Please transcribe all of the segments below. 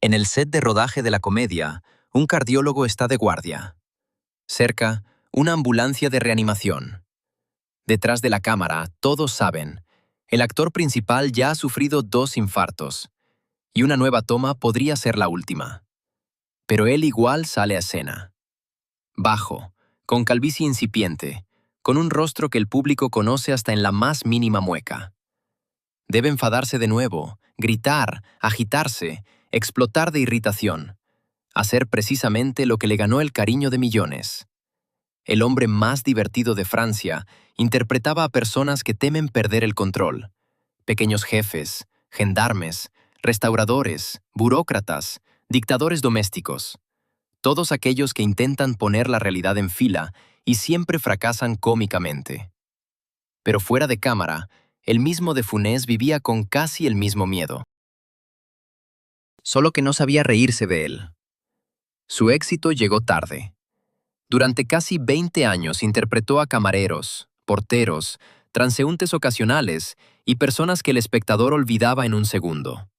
En el set de rodaje de la comedia, un cardiólogo está de guardia. Cerca, una ambulancia de reanimación. Detrás de la cámara, todos saben, el actor principal ya ha sufrido 2 infartos, y una nueva toma podría ser la última. Pero él igual sale a escena. Bajo, con calvicie incipiente, con un rostro que el público conoce hasta en la más mínima mueca. Debe enfadarse de nuevo, gritar, agitarse, explotar de irritación, hacer precisamente lo que le ganó el cariño de millones. El hombre más divertido de Francia interpretaba a personas que temen perder el control. Pequeños jefes, gendarmes, restauradores, burócratas, dictadores domésticos. Todos aquellos que intentan poner la realidad en fila y siempre fracasan cómicamente. Pero fuera de cámara, el mismo de Funès vivía con casi el mismo miedo. Solo que no sabía reírse de él. Su éxito llegó tarde. Durante casi 20 años interpretó a camareros, porteros, transeúntes ocasionales y personas que el espectador olvidaba en un segundo.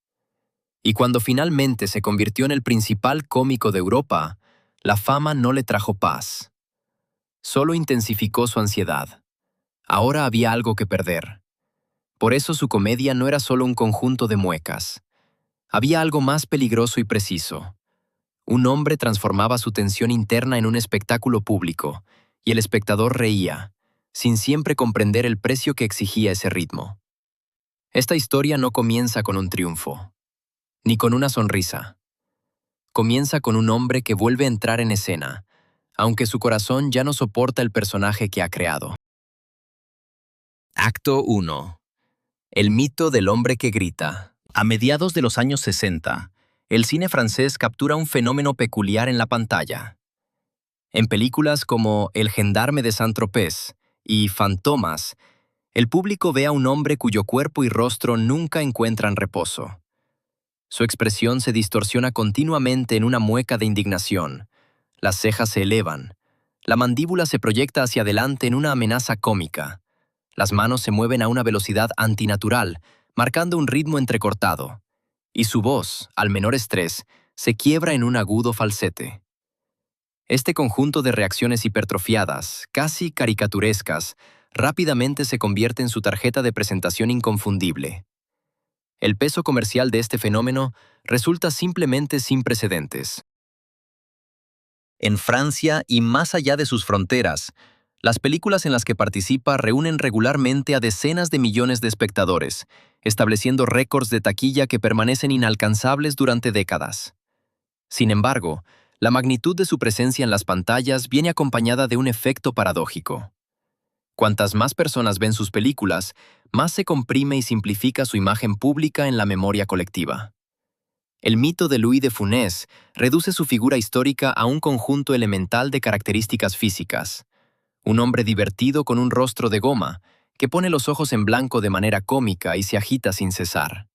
Y cuando finalmente se convirtió en el principal cómico de Europa, la fama no le trajo paz. Solo intensificó su ansiedad. Ahora había algo que perder. Por eso su comedia no era solo un conjunto de muecas. Había algo más peligroso y preciso. Un hombre transformaba su tensión interna en un espectáculo público, y el espectador reía, sin siempre comprender el precio que exigía ese ritmo. Esta historia no comienza con un triunfo, ni con una sonrisa. Comienza con un hombre que vuelve a entrar en escena, aunque su corazón ya no soporta el personaje que ha creado. Acto 1. El mito del hombre que grita. A mediados de los años 60, el cine francés captura un fenómeno peculiar en la pantalla. En películas como El gendarme de Saint-Tropez y Fantomas, el público ve a un hombre cuyo cuerpo y rostro nunca encuentran reposo. Su expresión se distorsiona continuamente en una mueca de indignación. Las cejas se elevan. La mandíbula se proyecta hacia adelante en una amenaza cómica. Las manos se mueven a una velocidad antinatural, marcando un ritmo entrecortado. Y su voz, al menor estrés, se quiebra en un agudo falsete. Este conjunto de reacciones hipertrofiadas, casi caricaturescas, rápidamente se convierte en su tarjeta de presentación inconfundible. El peso comercial de este fenómeno resulta simplemente sin precedentes. En Francia y más allá de sus fronteras, las películas en las que participa reúnen regularmente a decenas de millones de espectadores, estableciendo récords de taquilla que permanecen inalcanzables durante décadas. Sin embargo, la magnitud de su presencia en las pantallas viene acompañada de un efecto paradójico. Cuantas más personas ven sus películas, más se comprime y simplifica su imagen pública en la memoria colectiva. El mito de Louis de Funès reduce su figura histórica a un conjunto elemental de características físicas. Un hombre divertido con un rostro de goma, que pone los ojos en blanco de manera cómica y se agita sin cesar.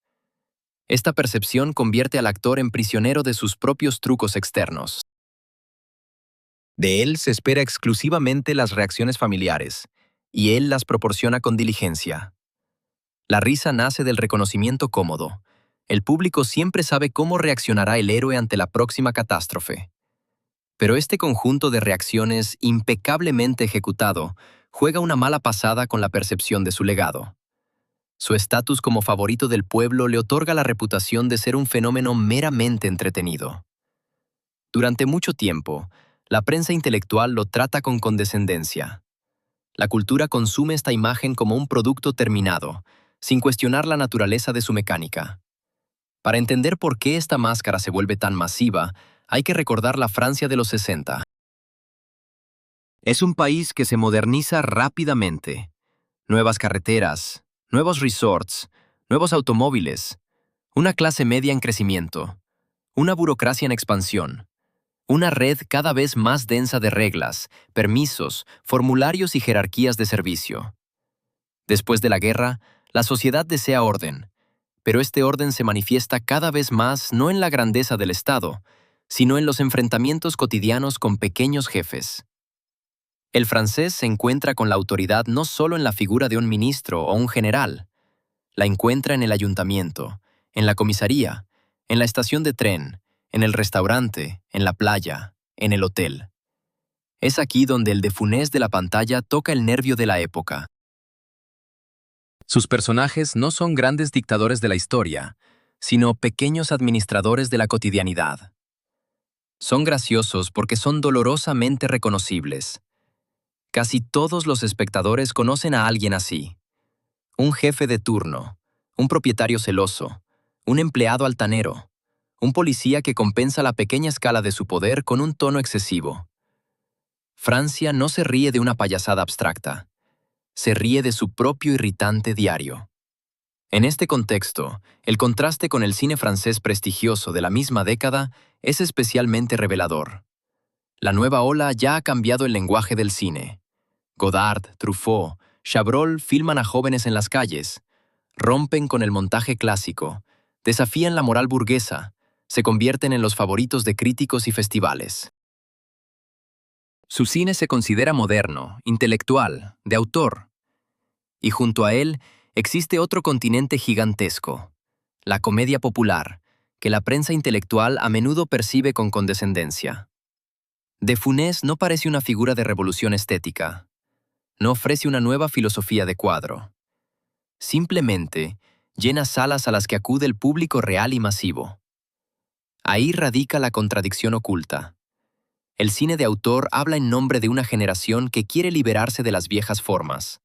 Esta percepción convierte al actor en prisionero de sus propios trucos externos. De él se espera exclusivamente las reacciones familiares, y él las proporciona con diligencia. La risa nace del reconocimiento cómodo. El público siempre sabe cómo reaccionará el héroe ante la próxima catástrofe. Pero este conjunto de reacciones impecablemente ejecutado juega una mala pasada con la percepción de su legado. Su estatus como favorito del pueblo le otorga la reputación de ser un fenómeno meramente entretenido. Durante mucho tiempo, la prensa intelectual lo trata con condescendencia. La cultura consume esta imagen como un producto terminado, sin cuestionar la naturaleza de su mecánica. Para entender por qué esta máscara se vuelve tan masiva, hay que recordar la Francia de los 60. Es un país que se moderniza rápidamente. Nuevas carreteras, nuevos resorts, nuevos automóviles, una clase media en crecimiento, una burocracia en expansión, una red cada vez más densa de reglas, permisos, formularios y jerarquías de servicio. Después de la guerra, la sociedad desea orden, pero este orden se manifiesta cada vez más no en la grandeza del Estado, sino en los enfrentamientos cotidianos con pequeños jefes. El francés se encuentra con la autoridad no solo en la figura de un ministro o un general, la encuentra en el ayuntamiento, en la comisaría, en la estación de tren, en el restaurante, en la playa, en el hotel. Es aquí donde el de Funès de la pantalla toca el nervio de la época. Sus personajes no son grandes dictadores de la historia, sino pequeños administradores de la cotidianidad. Son graciosos porque son dolorosamente reconocibles. Casi todos los espectadores conocen a alguien así. Un jefe de turno, un propietario celoso, un empleado altanero, un policía que compensa la pequeña escala de su poder con un tono excesivo. Francia no se ríe de una payasada abstracta. Se ríe de su propio irritante diario. En este contexto, el contraste con el cine francés prestigioso de la misma década es especialmente revelador. La nueva ola ya ha cambiado el lenguaje del cine. Godard, Truffaut, Chabrol filman a jóvenes en las calles, rompen con el montaje clásico, desafían la moral burguesa, se convierten en los favoritos de críticos y festivales. Su cine se considera moderno, intelectual, de autor. Y junto a él existe otro continente gigantesco, la comedia popular, que la prensa intelectual a menudo percibe con condescendencia. De Funès no parece una figura de revolución estética. No ofrece una nueva filosofía de cuadro. Simplemente llena salas a las que acude el público real y masivo. Ahí radica la contradicción oculta. El cine de autor habla en nombre de una generación que quiere liberarse de las viejas formas.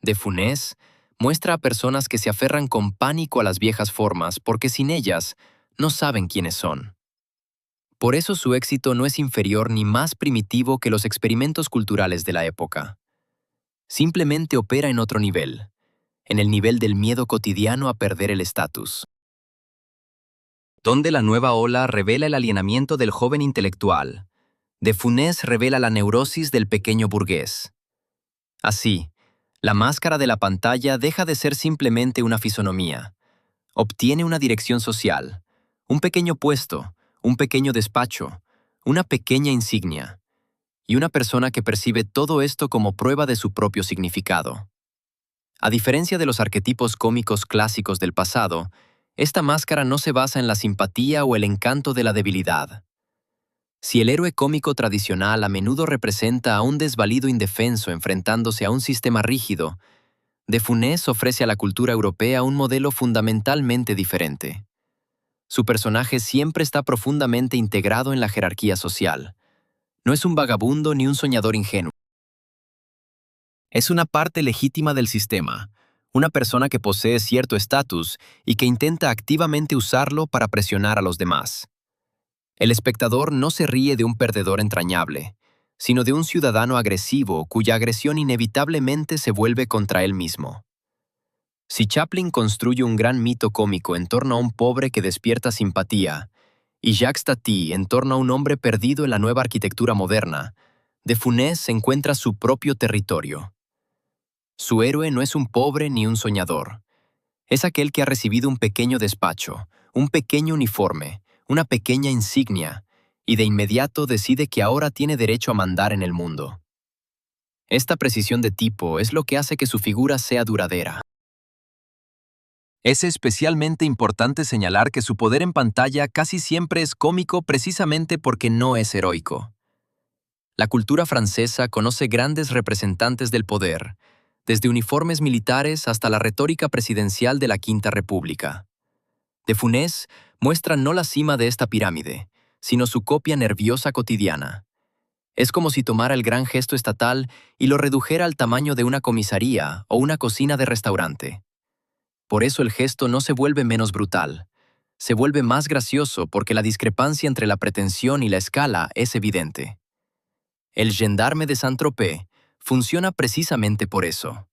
De Funès muestra a personas que se aferran con pánico a las viejas formas porque sin ellas no saben quiénes son. Por eso su éxito no es inferior ni más primitivo que los experimentos culturales de la época. Simplemente opera en otro nivel, en el nivel del miedo cotidiano a perder el estatus. Donde la nueva ola revela el alienamiento del joven intelectual, De Funès revela la neurosis del pequeño burgués. Así, la máscara de la pantalla deja de ser simplemente una fisonomía. Obtiene una dirección social, un pequeño puesto, un pequeño despacho, una pequeña insignia, y una persona que percibe todo esto como prueba de su propio significado. A diferencia de los arquetipos cómicos clásicos del pasado, esta máscara no se basa en la simpatía o el encanto de la debilidad. Si el héroe cómico tradicional a menudo representa a un desvalido indefenso enfrentándose a un sistema rígido, De Funès ofrece a la cultura europea un modelo fundamentalmente diferente. Su personaje siempre está profundamente integrado en la jerarquía social. No es un vagabundo ni un soñador ingenuo. Es una parte legítima del sistema, una persona que posee cierto estatus y que intenta activamente usarlo para presionar a los demás. El espectador no se ríe de un perdedor entrañable, sino de un ciudadano agresivo cuya agresión inevitablemente se vuelve contra él mismo. Si Chaplin construye un gran mito cómico en torno a un pobre que despierta simpatía, y Jacques Tati en torno a un hombre perdido en la nueva arquitectura moderna, De Funès encuentra su propio territorio. Su héroe no es un pobre ni un soñador. Es aquel que ha recibido un pequeño despacho, un pequeño uniforme, una pequeña insignia, y de inmediato decide que ahora tiene derecho a mandar en el mundo. Esta precisión de tipo es lo que hace que su figura sea duradera. Es especialmente importante señalar que su poder en pantalla casi siempre es cómico precisamente porque no es heroico. La cultura francesa conoce grandes representantes del poder, desde uniformes militares hasta la retórica presidencial de la Quinta República. De Funès muestra no la cima de esta pirámide, sino su copia nerviosa cotidiana. Es como si tomara el gran gesto estatal y lo redujera al tamaño de una comisaría o una cocina de restaurante. Por eso el gesto no se vuelve menos brutal. Se vuelve más gracioso porque la discrepancia entre la pretensión y la escala es evidente. El gendarme de Saint-Tropez funciona precisamente por eso.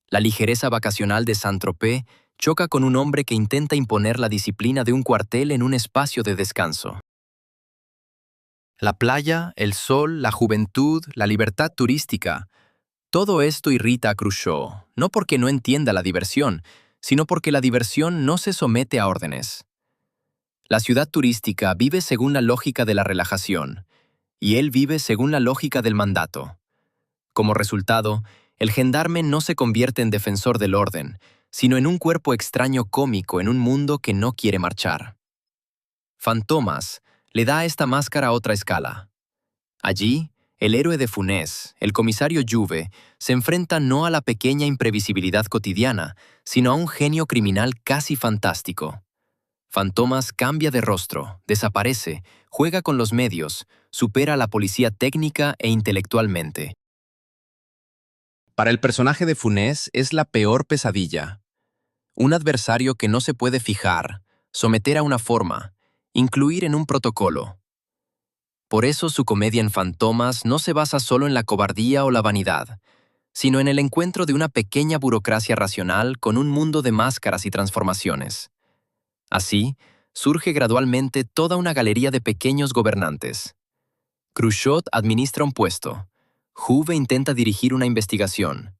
La ligereza vacacional de Saint-Tropez choca con un hombre que intenta imponer la disciplina de un cuartel en un espacio de descanso. La playa, el sol, la juventud, la libertad turística. Todo esto irrita a Cruchot, no porque no entienda la diversión, sino porque la diversión no se somete a órdenes. La ciudad turística vive según la lógica de la relajación, y él vive según la lógica del mandato. Como resultado, el gendarme no se convierte en defensor del orden, sino en un cuerpo extraño cómico en un mundo que no quiere marchar. Fantomas le da a esta máscara otra escala. Allí, el héroe de Funès, el comisario Juve, se enfrenta no a la pequeña imprevisibilidad cotidiana, sino a un genio criminal casi fantástico. Fantomas cambia de rostro, desaparece, juega con los medios, supera a la policía técnica e intelectualmente. Para el personaje de Funès es la peor pesadilla. Un adversario que no se puede fijar, someter a una forma, incluir en un protocolo. Por eso su comedia en Fantomas no se basa solo en la cobardía o la vanidad, sino en el encuentro de una pequeña burocracia racional con un mundo de máscaras y transformaciones. Así, surge gradualmente toda una galería de pequeños gobernantes. Cruchot administra un puesto. Juve intenta dirigir una investigación.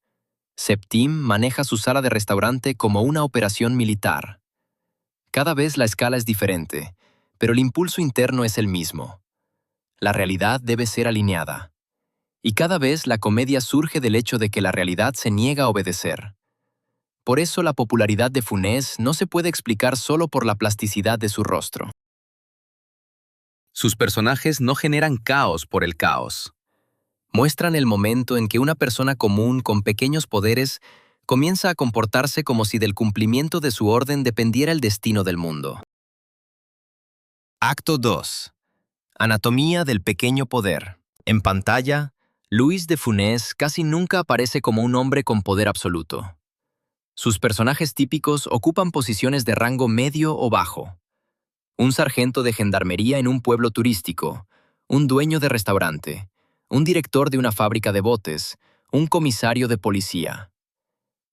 Septim maneja su sala de restaurante como una operación militar. Cada vez la escala es diferente, pero el impulso interno es el mismo. La realidad debe ser alineada. Y cada vez la comedia surge del hecho de que la realidad se niega a obedecer. Por eso la popularidad de Funès no se puede explicar solo por la plasticidad de su rostro. Sus personajes no generan caos por el caos. Muestran el momento en que una persona común con pequeños poderes comienza a comportarse como si del cumplimiento de su orden dependiera el destino del mundo. Acto 2. Anatomía del pequeño poder. En pantalla, Louis de Funès casi nunca aparece como un hombre con poder absoluto. Sus personajes típicos ocupan posiciones de rango medio o bajo. Un sargento de gendarmería en un pueblo turístico, un dueño de restaurante, un director de una fábrica de botes, un comisario de policía.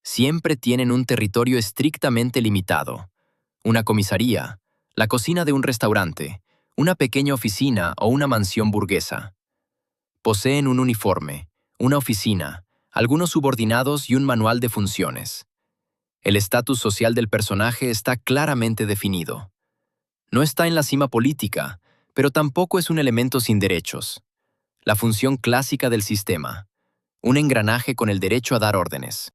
Siempre tienen un territorio estrictamente limitado. Una comisaría, la cocina de un restaurante, una pequeña oficina o una mansión burguesa. Poseen un uniforme, una oficina, algunos subordinados y un manual de funciones. El estatus social del personaje está claramente definido. No está en la cima política, pero tampoco es un elemento sin derechos. La función clásica del sistema, un engranaje con el derecho a dar órdenes.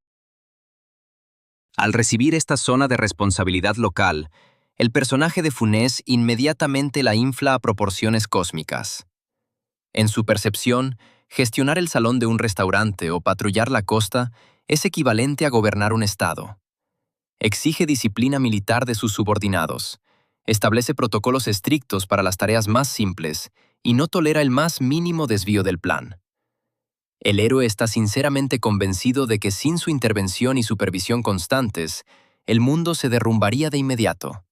Al recibir esta zona de responsabilidad local, el personaje de Funès inmediatamente la infla a proporciones cósmicas. En su percepción, gestionar el salón de un restaurante o patrullar la costa es equivalente a gobernar un estado. Exige disciplina militar de sus subordinados, establece protocolos estrictos para las tareas más simples y no tolera el más mínimo desvío del plan. El héroe está sinceramente convencido de que sin su intervención y supervisión constantes, el mundo se derrumbaría de inmediato.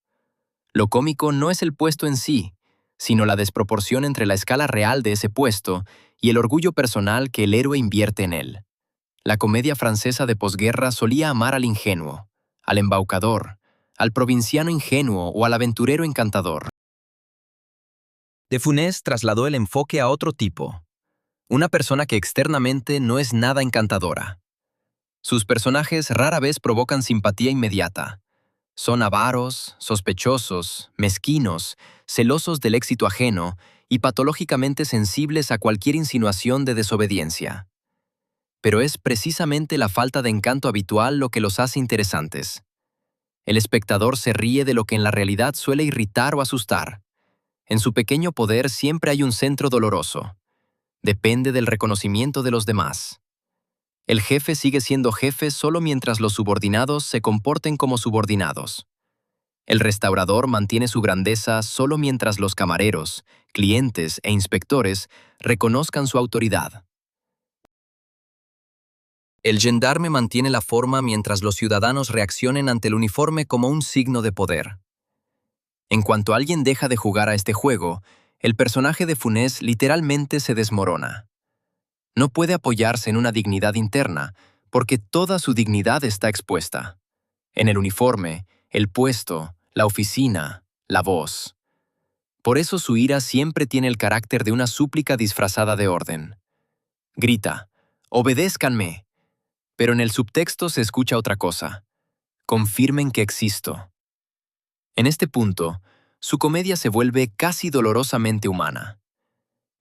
Lo cómico no es el puesto en sí, sino la desproporción entre la escala real de ese puesto y el orgullo personal que el héroe invierte en él. La comedia francesa de posguerra solía amar al ingenuo, al embaucador, al provinciano ingenuo o al aventurero encantador. De Funès trasladó el enfoque a otro tipo, una persona que externamente no es nada encantadora. Sus personajes rara vez provocan simpatía inmediata. Son avaros, sospechosos, mezquinos, celosos del éxito ajeno y patológicamente sensibles a cualquier insinuación de desobediencia. Pero es precisamente la falta de encanto habitual lo que los hace interesantes. El espectador se ríe de lo que en la realidad suele irritar o asustar. En su pequeño poder siempre hay un centro doloroso. Depende del reconocimiento de los demás. El jefe sigue siendo jefe solo mientras los subordinados se comporten como subordinados. El restaurador mantiene su grandeza solo mientras los camareros, clientes e inspectores reconozcan su autoridad. El gendarme mantiene la forma mientras los ciudadanos reaccionen ante el uniforme como un signo de poder. En cuanto alguien deja de jugar a este juego, el personaje de Funès literalmente se desmorona. No puede apoyarse en una dignidad interna, porque toda su dignidad está expuesta. En el uniforme, el puesto, la oficina, la voz. Por eso su ira siempre tiene el carácter de una súplica disfrazada de orden. Grita, «Obedézcanme». Pero en el subtexto se escucha otra cosa. «Confirmen que existo». En este punto, su comedia se vuelve casi dolorosamente humana.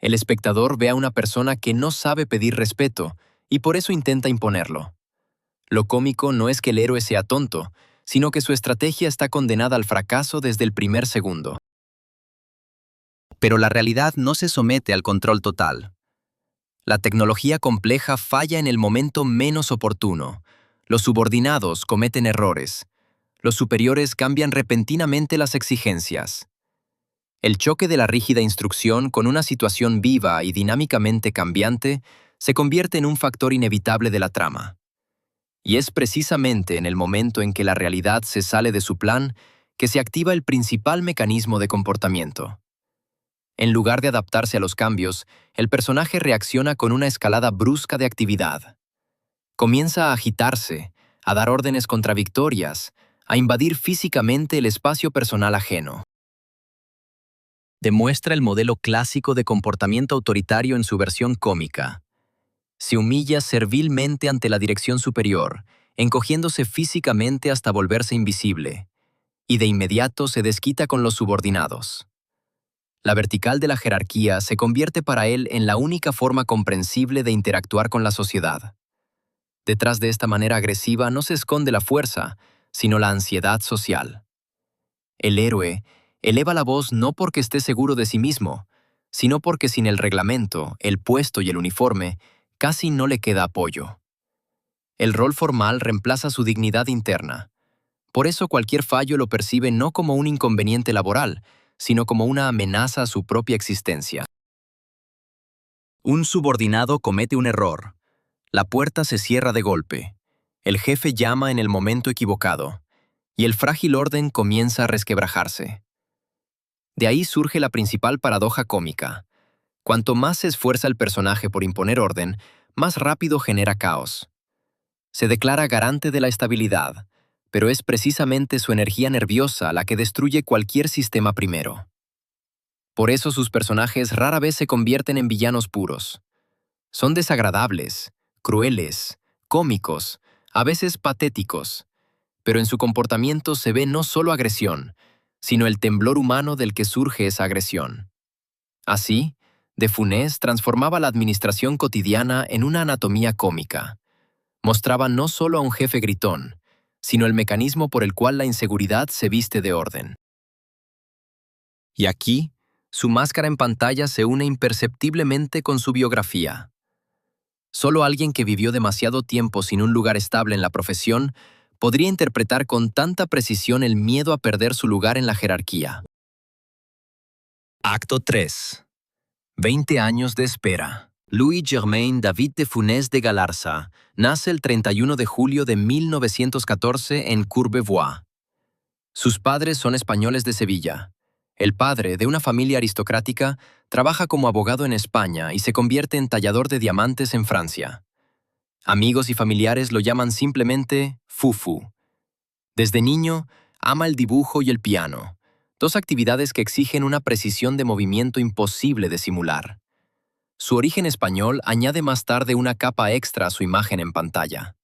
El espectador ve a una persona que no sabe pedir respeto y por eso intenta imponerlo. Lo cómico no es que el héroe sea tonto, sino que su estrategia está condenada al fracaso desde el primer segundo. Pero la realidad no se somete al control total. La tecnología compleja falla en el momento menos oportuno. Los subordinados cometen errores. Los superiores cambian repentinamente las exigencias. El choque de la rígida instrucción con una situación viva y dinámicamente cambiante se convierte en un factor inevitable de la trama. Y es precisamente en el momento en que la realidad se sale de su plan que se activa el principal mecanismo de comportamiento. En lugar de adaptarse a los cambios, el personaje reacciona con una escalada brusca de actividad. Comienza a agitarse, a dar órdenes contradictorias, a invadir físicamente el espacio personal ajeno. Demuestra el modelo clásico de comportamiento autoritario en su versión cómica. Se humilla servilmente ante la dirección superior, encogiéndose físicamente hasta volverse invisible, y de inmediato se desquita con los subordinados. La vertical de la jerarquía se convierte para él en la única forma comprensible de interactuar con la sociedad. Detrás de esta manera agresiva no se esconde la fuerza, sino la ansiedad social. El héroe eleva la voz no porque esté seguro de sí mismo, sino porque sin el reglamento, el puesto y el uniforme, casi no le queda apoyo. El rol formal reemplaza su dignidad interna. Por eso cualquier fallo lo percibe no como un inconveniente laboral, sino como una amenaza a su propia existencia. Un subordinado comete un error. La puerta se cierra de golpe. El jefe llama en el momento equivocado, y el frágil orden comienza a resquebrajarse. De ahí surge la principal paradoja cómica. Cuanto más se esfuerza el personaje por imponer orden, más rápido genera caos. Se declara garante de la estabilidad, pero es precisamente su energía nerviosa la que destruye cualquier sistema primero. Por eso sus personajes rara vez se convierten en villanos puros. Son desagradables, crueles, cómicos, a veces patéticos, pero en su comportamiento se ve no solo agresión, sino el temblor humano del que surge esa agresión. Así, De Funès transformaba la administración cotidiana en una anatomía cómica. Mostraba no solo a un jefe gritón, sino el mecanismo por el cual la inseguridad se viste de orden. Y aquí, su máscara en pantalla se une imperceptiblemente con su biografía. Solo alguien que vivió demasiado tiempo sin un lugar estable en la profesión podría interpretar con tanta precisión el miedo a perder su lugar en la jerarquía. Acto 3. 20 años de espera. Louis-Germain David de Funès de Galarza nace el 31 de julio de 1914 en Courbevoie. Sus padres son españoles de Sevilla. El padre, de una familia aristocrática, trabaja como abogado en España y se convierte en tallador de diamantes en Francia. Amigos y familiares lo llaman simplemente Fufu. Desde niño, ama el dibujo y el piano, dos actividades que exigen una precisión de movimiento imposible de simular. Su origen español añade más tarde una capa extra a su imagen en pantalla.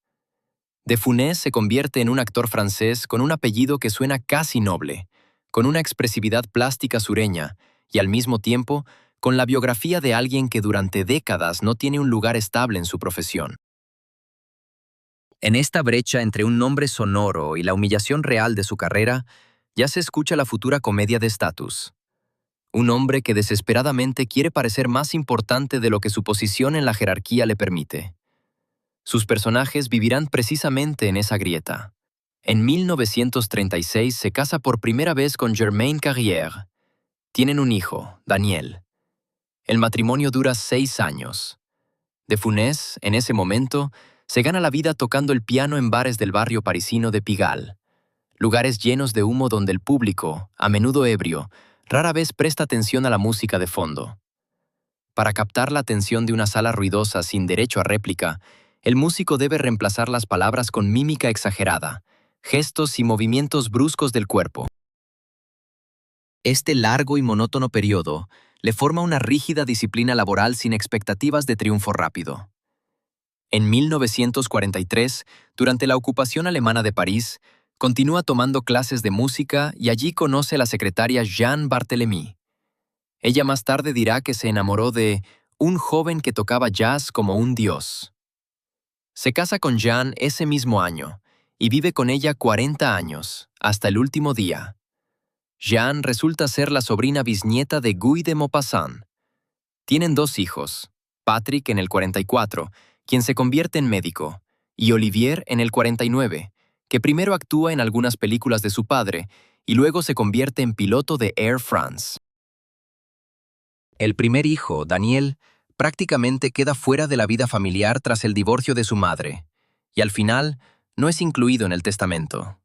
De Funès se convierte en un actor francés con un apellido que suena casi noble, con una expresividad plástica sureña y al mismo tiempo con la biografía de alguien que durante décadas no tiene un lugar estable en su profesión. En esta brecha entre un nombre sonoro y la humillación real de su carrera, ya se escucha la futura comedia de estatus. Un hombre que desesperadamente quiere parecer más importante de lo que su posición en la jerarquía le permite. Sus personajes vivirán precisamente en esa grieta. En 1936 se casa por primera vez con Germaine Carrière. Tienen un hijo, Daniel. El matrimonio dura 6 años. De Funès, en ese momento, se gana la vida tocando el piano en bares del barrio parisino de Pigalle, lugares llenos de humo donde el público, a menudo ebrio, rara vez presta atención a la música de fondo. Para captar la atención de una sala ruidosa sin derecho a réplica, el músico debe reemplazar las palabras con mímica exagerada, gestos y movimientos bruscos del cuerpo. Este largo y monótono periodo le forma una rígida disciplina laboral sin expectativas de triunfo rápido. En 1943, durante la ocupación alemana de París, continúa tomando clases de música y allí conoce a la secretaria Jeanne Barthélemy. Ella más tarde dirá que se enamoró de un joven que tocaba jazz como un dios. Se casa con Jeanne ese mismo año y vive con ella 40 años, hasta el último día. Jeanne resulta ser la sobrina bisnieta de Guy de Maupassant. Tienen 2 hijos, Patrick en el 44, quien se convierte en médico, y Olivier en el 49, que primero actúa en algunas películas de su padre y luego se convierte en piloto de Air France. El primer hijo, Daniel, prácticamente queda fuera de la vida familiar tras el divorcio de su madre, y al final no es incluido en el testamento.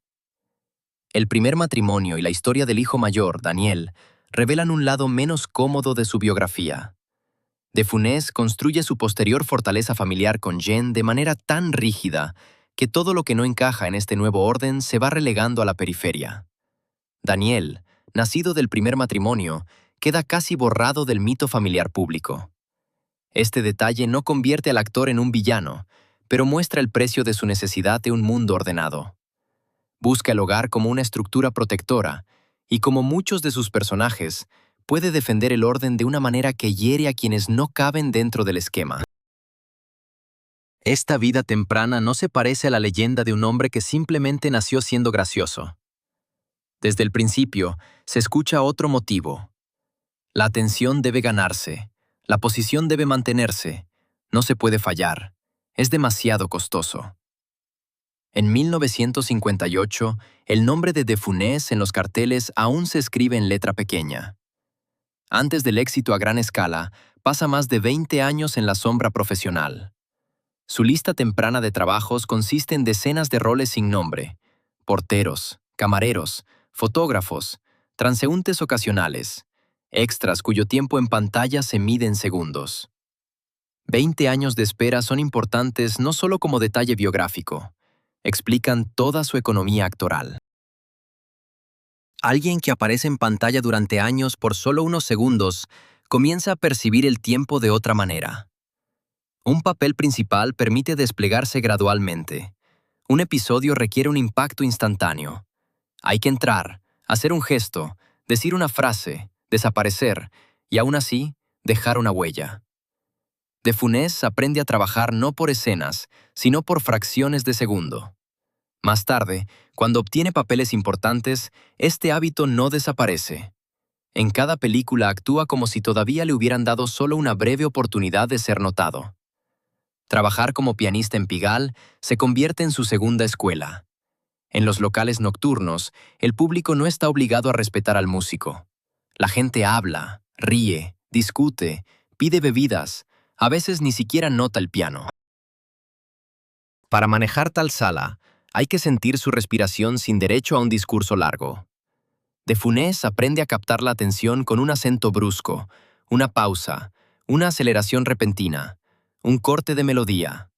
El primer matrimonio y la historia del hijo mayor, Daniel, revelan un lado menos cómodo de su biografía. De Funès construye su posterior fortaleza familiar con Jeanne de manera tan rígida que todo lo que no encaja en este nuevo orden se va relegando a la periferia. Daniel, nacido del primer matrimonio, queda casi borrado del mito familiar público. Este detalle no convierte al actor en un villano, pero muestra el precio de su necesidad de un mundo ordenado. Busca el hogar como una estructura protectora, y como muchos de sus personajes, puede defender el orden de una manera que hiere a quienes no caben dentro del esquema. Esta vida temprana no se parece a la leyenda de un hombre que simplemente nació siendo gracioso. Desde el principio, se escucha otro motivo. La atención debe ganarse, la posición debe mantenerse, no se puede fallar, es demasiado costoso. En 1958, el nombre de Funès en los carteles aún se escribe en letra pequeña. Antes del éxito a gran escala, pasa más de 20 años en la sombra profesional. Su lista temprana de trabajos consiste en decenas de roles sin nombre: porteros, camareros, fotógrafos, transeúntes ocasionales, extras cuyo tiempo en pantalla se mide en segundos. 20 años de espera son importantes no solo como detalle biográfico, explican toda su economía actoral. Alguien que aparece en pantalla durante años por solo unos segundos comienza a percibir el tiempo de otra manera. Un papel principal permite desplegarse gradualmente. Un episodio requiere un impacto instantáneo. Hay que entrar, hacer un gesto, decir una frase, desaparecer y aún así dejar una huella. De Funès aprende a trabajar no por escenas, sino por fracciones de segundo. Más tarde, cuando obtiene papeles importantes, este hábito no desaparece. En cada película actúa como si todavía le hubieran dado solo una breve oportunidad de ser notado. Trabajar como pianista en Pigalle se convierte en su segunda escuela. En los locales nocturnos, el público no está obligado a respetar al músico. La gente habla, ríe, discute, pide bebidas, a veces ni siquiera nota el piano. Para manejar tal sala, hay que sentir su respiración sin derecho a un discurso largo. De Funès aprende a captar la atención con un acento brusco, una pausa, una aceleración repentina, un corte de melodía.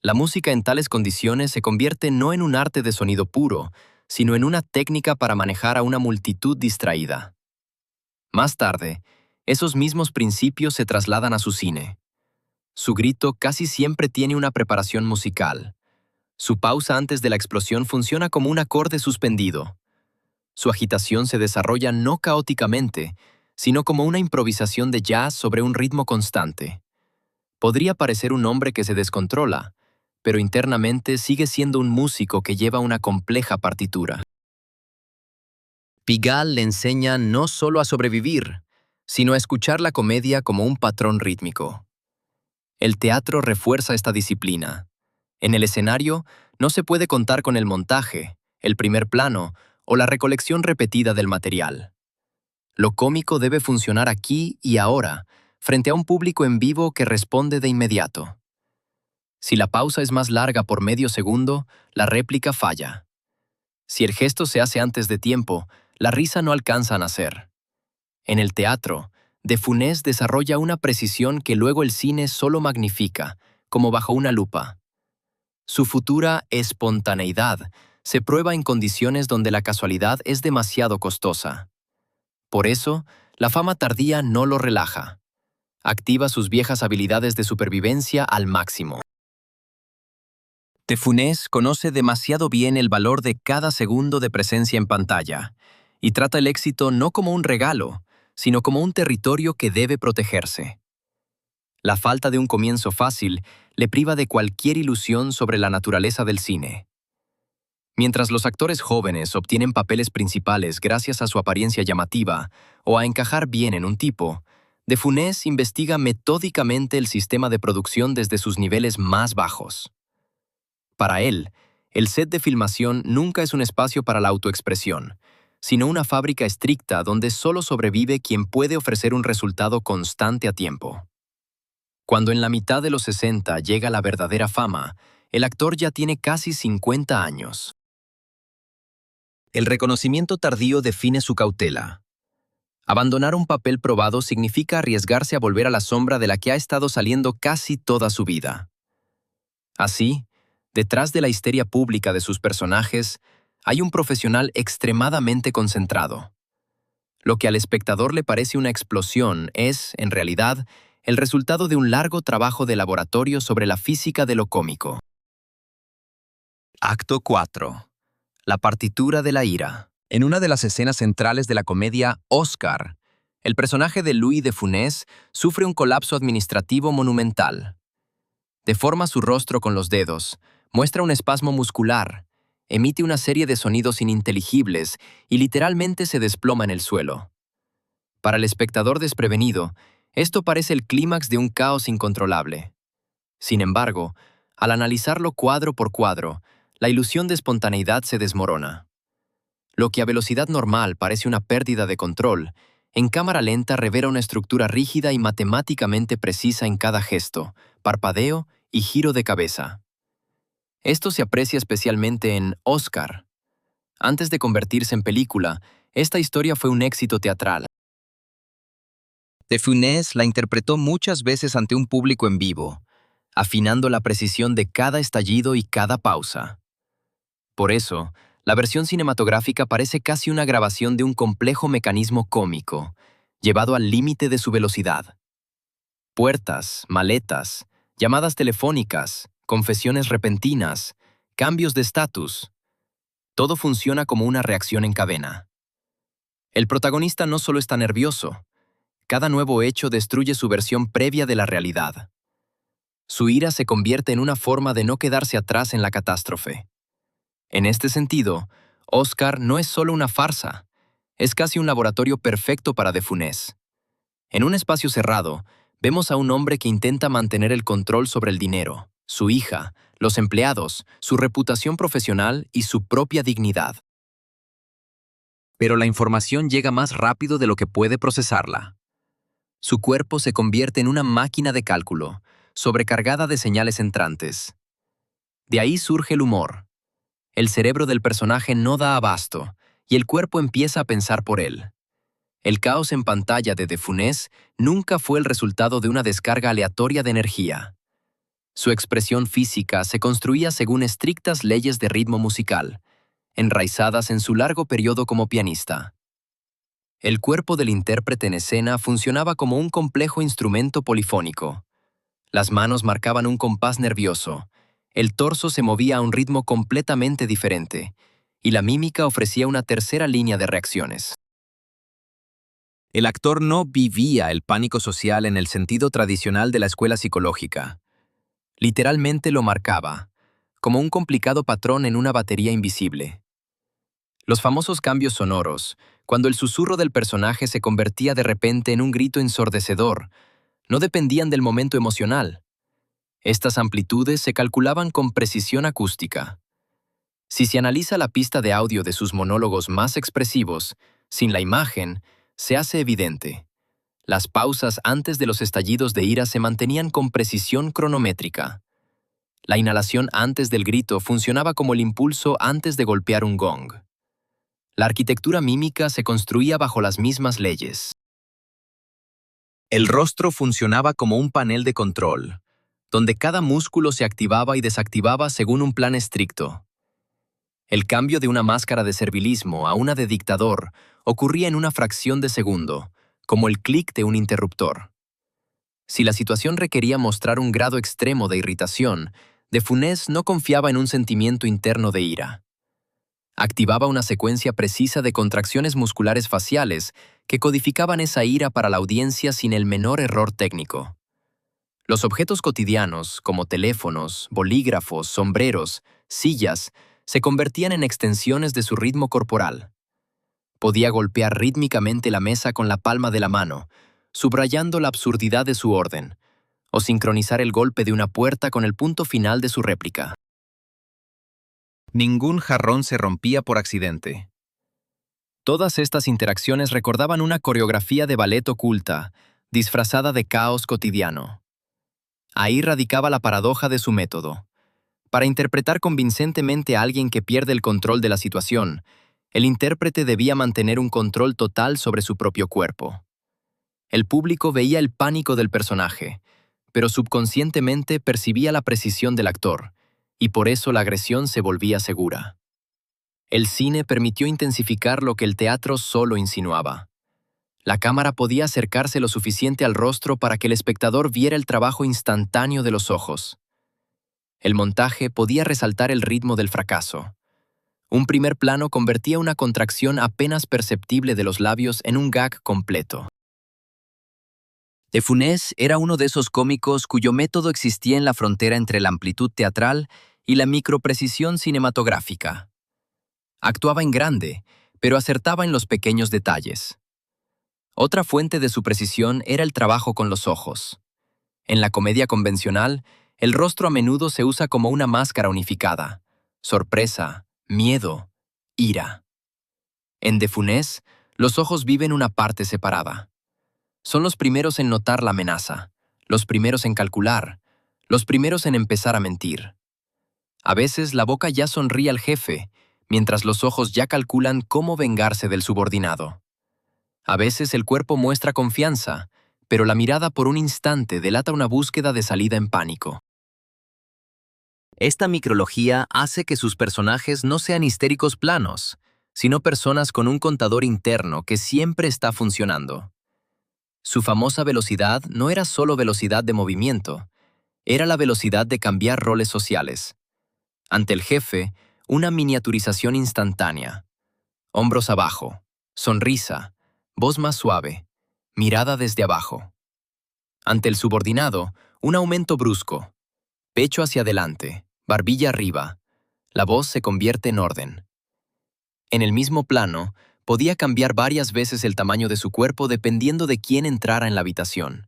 La música en tales condiciones se convierte no en un arte de sonido puro, sino en una técnica para manejar a una multitud distraída. Más tarde, esos mismos principios se trasladan a su cine. Su grito casi siempre tiene una preparación musical. Su pausa antes de la explosión funciona como un acorde suspendido. Su agitación se desarrolla no caóticamente, sino como una improvisación de jazz sobre un ritmo constante. Podría parecer un hombre que se descontrola, pero internamente sigue siendo un músico que lleva una compleja partitura. Pigalle le enseña no solo a sobrevivir, sino a escuchar la comedia como un patrón rítmico. El teatro refuerza esta disciplina. En el escenario, no se puede contar con el montaje, el primer plano o la recolección repetida del material. Lo cómico debe funcionar aquí y ahora, frente a un público en vivo que responde de inmediato. Si la pausa es más larga por medio segundo, la réplica falla. Si el gesto se hace antes de tiempo, la risa no alcanza a nacer. En el teatro, De Funès desarrolla una precisión que luego el cine solo magnifica, como bajo una lupa. Su futura espontaneidad se prueba en condiciones donde la casualidad es demasiado costosa. Por eso, la fama tardía no lo relaja. Activa sus viejas habilidades de supervivencia al máximo. De Funès conoce demasiado bien el valor de cada segundo de presencia en pantalla y trata el éxito no como un regalo, sino como un territorio que debe protegerse. La falta de un comienzo fácil le priva de cualquier ilusión sobre la naturaleza del cine. Mientras los actores jóvenes obtienen papeles principales gracias a su apariencia llamativa o a encajar bien en un tipo, De Funès investiga metódicamente el sistema de producción desde sus niveles más bajos. Para él, el set de filmación nunca es un espacio para la autoexpresión, sino una fábrica estricta donde solo sobrevive quien puede ofrecer un resultado constante a tiempo. Cuando en la mitad de los 60 llega la verdadera fama, el actor ya tiene casi 50 años. El reconocimiento tardío define su cautela. Abandonar un papel probado significa arriesgarse a volver a la sombra de la que ha estado saliendo casi toda su vida. Así, detrás de la histeria pública de sus personajes, hay un profesional extremadamente concentrado. Lo que al espectador le parece una explosión es, en realidad, el resultado de un largo trabajo de laboratorio sobre la física de lo cómico. Acto 4. La partitura de la ira. En una de las escenas centrales de la comedia Oscar, el personaje de Louis de Funès sufre un colapso administrativo monumental. Deforma su rostro con los dedos, muestra un espasmo muscular, emite una serie de sonidos ininteligibles y literalmente se desploma en el suelo. Para el espectador desprevenido, esto parece el clímax de un caos incontrolable. Sin embargo, al analizarlo cuadro por cuadro, la ilusión de espontaneidad se desmorona. Lo que a velocidad normal parece una pérdida de control, en cámara lenta revela una estructura rígida y matemáticamente precisa en cada gesto, parpadeo y giro de cabeza. Esto se aprecia especialmente en Oscar. Antes de convertirse en película, esta historia fue un éxito teatral. De Funès la interpretó muchas veces ante un público en vivo, afinando la precisión de cada estallido y cada pausa. Por eso, la versión cinematográfica parece casi una grabación de un complejo mecanismo cómico, llevado al límite de su velocidad. Puertas, maletas, llamadas telefónicas, confesiones repentinas, cambios de estatus. Todo funciona como una reacción en cadena. El protagonista no solo está nervioso, cada nuevo hecho destruye su versión previa de la realidad. Su ira se convierte en una forma de no quedarse atrás en la catástrofe. En este sentido, Oscar no es solo una farsa, es casi un laboratorio perfecto para De Funès. En un espacio cerrado, vemos a un hombre que intenta mantener el control sobre el dinero, su hija, los empleados, su reputación profesional y su propia dignidad. Pero la información llega más rápido de lo que puede procesarla. Su cuerpo se convierte en una máquina de cálculo, sobrecargada de señales entrantes. De ahí surge el humor. El cerebro del personaje no da abasto, y el cuerpo empieza a pensar por él. El caos en pantalla de Funès nunca fue el resultado de una descarga aleatoria de energía. Su expresión física se construía según estrictas leyes de ritmo musical, enraizadas en su largo periodo como pianista. El cuerpo del intérprete en escena funcionaba como un complejo instrumento polifónico. Las manos marcaban un compás nervioso, el torso se movía a un ritmo completamente diferente, y la mímica ofrecía una tercera línea de reacciones. El actor no vivía el pánico social en el sentido tradicional de la escuela psicológica. Literalmente lo marcaba, como un complicado patrón en una batería invisible. Los famosos cambios sonoros, cuando el susurro del personaje se convertía de repente en un grito ensordecedor, no dependían del momento emocional. Estas amplitudes se calculaban con precisión acústica. Si se analiza la pista de audio de sus monólogos más expresivos, sin la imagen, se hace evidente. Las pausas antes de los estallidos de ira se mantenían con precisión cronométrica. La inhalación antes del grito funcionaba como el impulso antes de golpear un gong. La arquitectura mímica se construía bajo las mismas leyes. El rostro funcionaba como un panel de control, donde cada músculo se activaba y desactivaba según un plan estricto. El cambio de una máscara de servilismo a una de dictador ocurría en una fracción de segundo, como el clic de un interruptor. Si la situación requería mostrar un grado extremo de irritación, De Funès no confiaba en un sentimiento interno de ira. Activaba una secuencia precisa de contracciones musculares faciales que codificaban esa ira para la audiencia sin el menor error técnico. Los objetos cotidianos, como teléfonos, bolígrafos, sombreros, sillas, se convertían en extensiones de su ritmo corporal. Podía golpear rítmicamente la mesa con la palma de la mano, subrayando la absurdidad de su orden, o sincronizar el golpe de una puerta con el punto final de su réplica. Ningún jarrón se rompía por accidente. Todas estas interacciones recordaban una coreografía de ballet oculta, disfrazada de caos cotidiano. Ahí radicaba la paradoja de su método. Para interpretar convincentemente a alguien que pierde el control de la situación, el intérprete debía mantener un control total sobre su propio cuerpo. El público veía el pánico del personaje, pero subconscientemente percibía la precisión del actor, y por eso la agresión se volvía segura. El cine permitió intensificar lo que el teatro solo insinuaba. La cámara podía acercarse lo suficiente al rostro para que el espectador viera el trabajo instantáneo de los ojos. El montaje podía resaltar el ritmo del fracaso. Un primer plano convertía una contracción apenas perceptible de los labios en un gag completo. De Funès era uno de esos cómicos cuyo método existía en la frontera entre la amplitud teatral y la microprecisión cinematográfica. Actuaba en grande, pero acertaba en los pequeños detalles. Otra fuente de su precisión era el trabajo con los ojos. En la comedia convencional, el rostro a menudo se usa como una máscara unificada: sorpresa, miedo, ira. En De Funès, los ojos viven una parte separada. Son los primeros en notar la amenaza, los primeros en calcular, los primeros en empezar a mentir. A veces la boca ya sonríe al jefe, mientras los ojos ya calculan cómo vengarse del subordinado. A veces el cuerpo muestra confianza, pero la mirada por un instante delata una búsqueda de salida en pánico. Esta micrología hace que sus personajes no sean histéricos planos, sino personas con un contador interno que siempre está funcionando. Su famosa velocidad no era solo velocidad de movimiento, era la velocidad de cambiar roles sociales. Ante el jefe, una miniaturización instantánea. Hombros abajo, sonrisa, voz más suave, mirada desde abajo. Ante el subordinado, un aumento brusco. Pecho hacia adelante, barbilla arriba. La voz se convierte en orden. En el mismo plano, podía cambiar varias veces el tamaño de su cuerpo dependiendo de quién entrara en la habitación.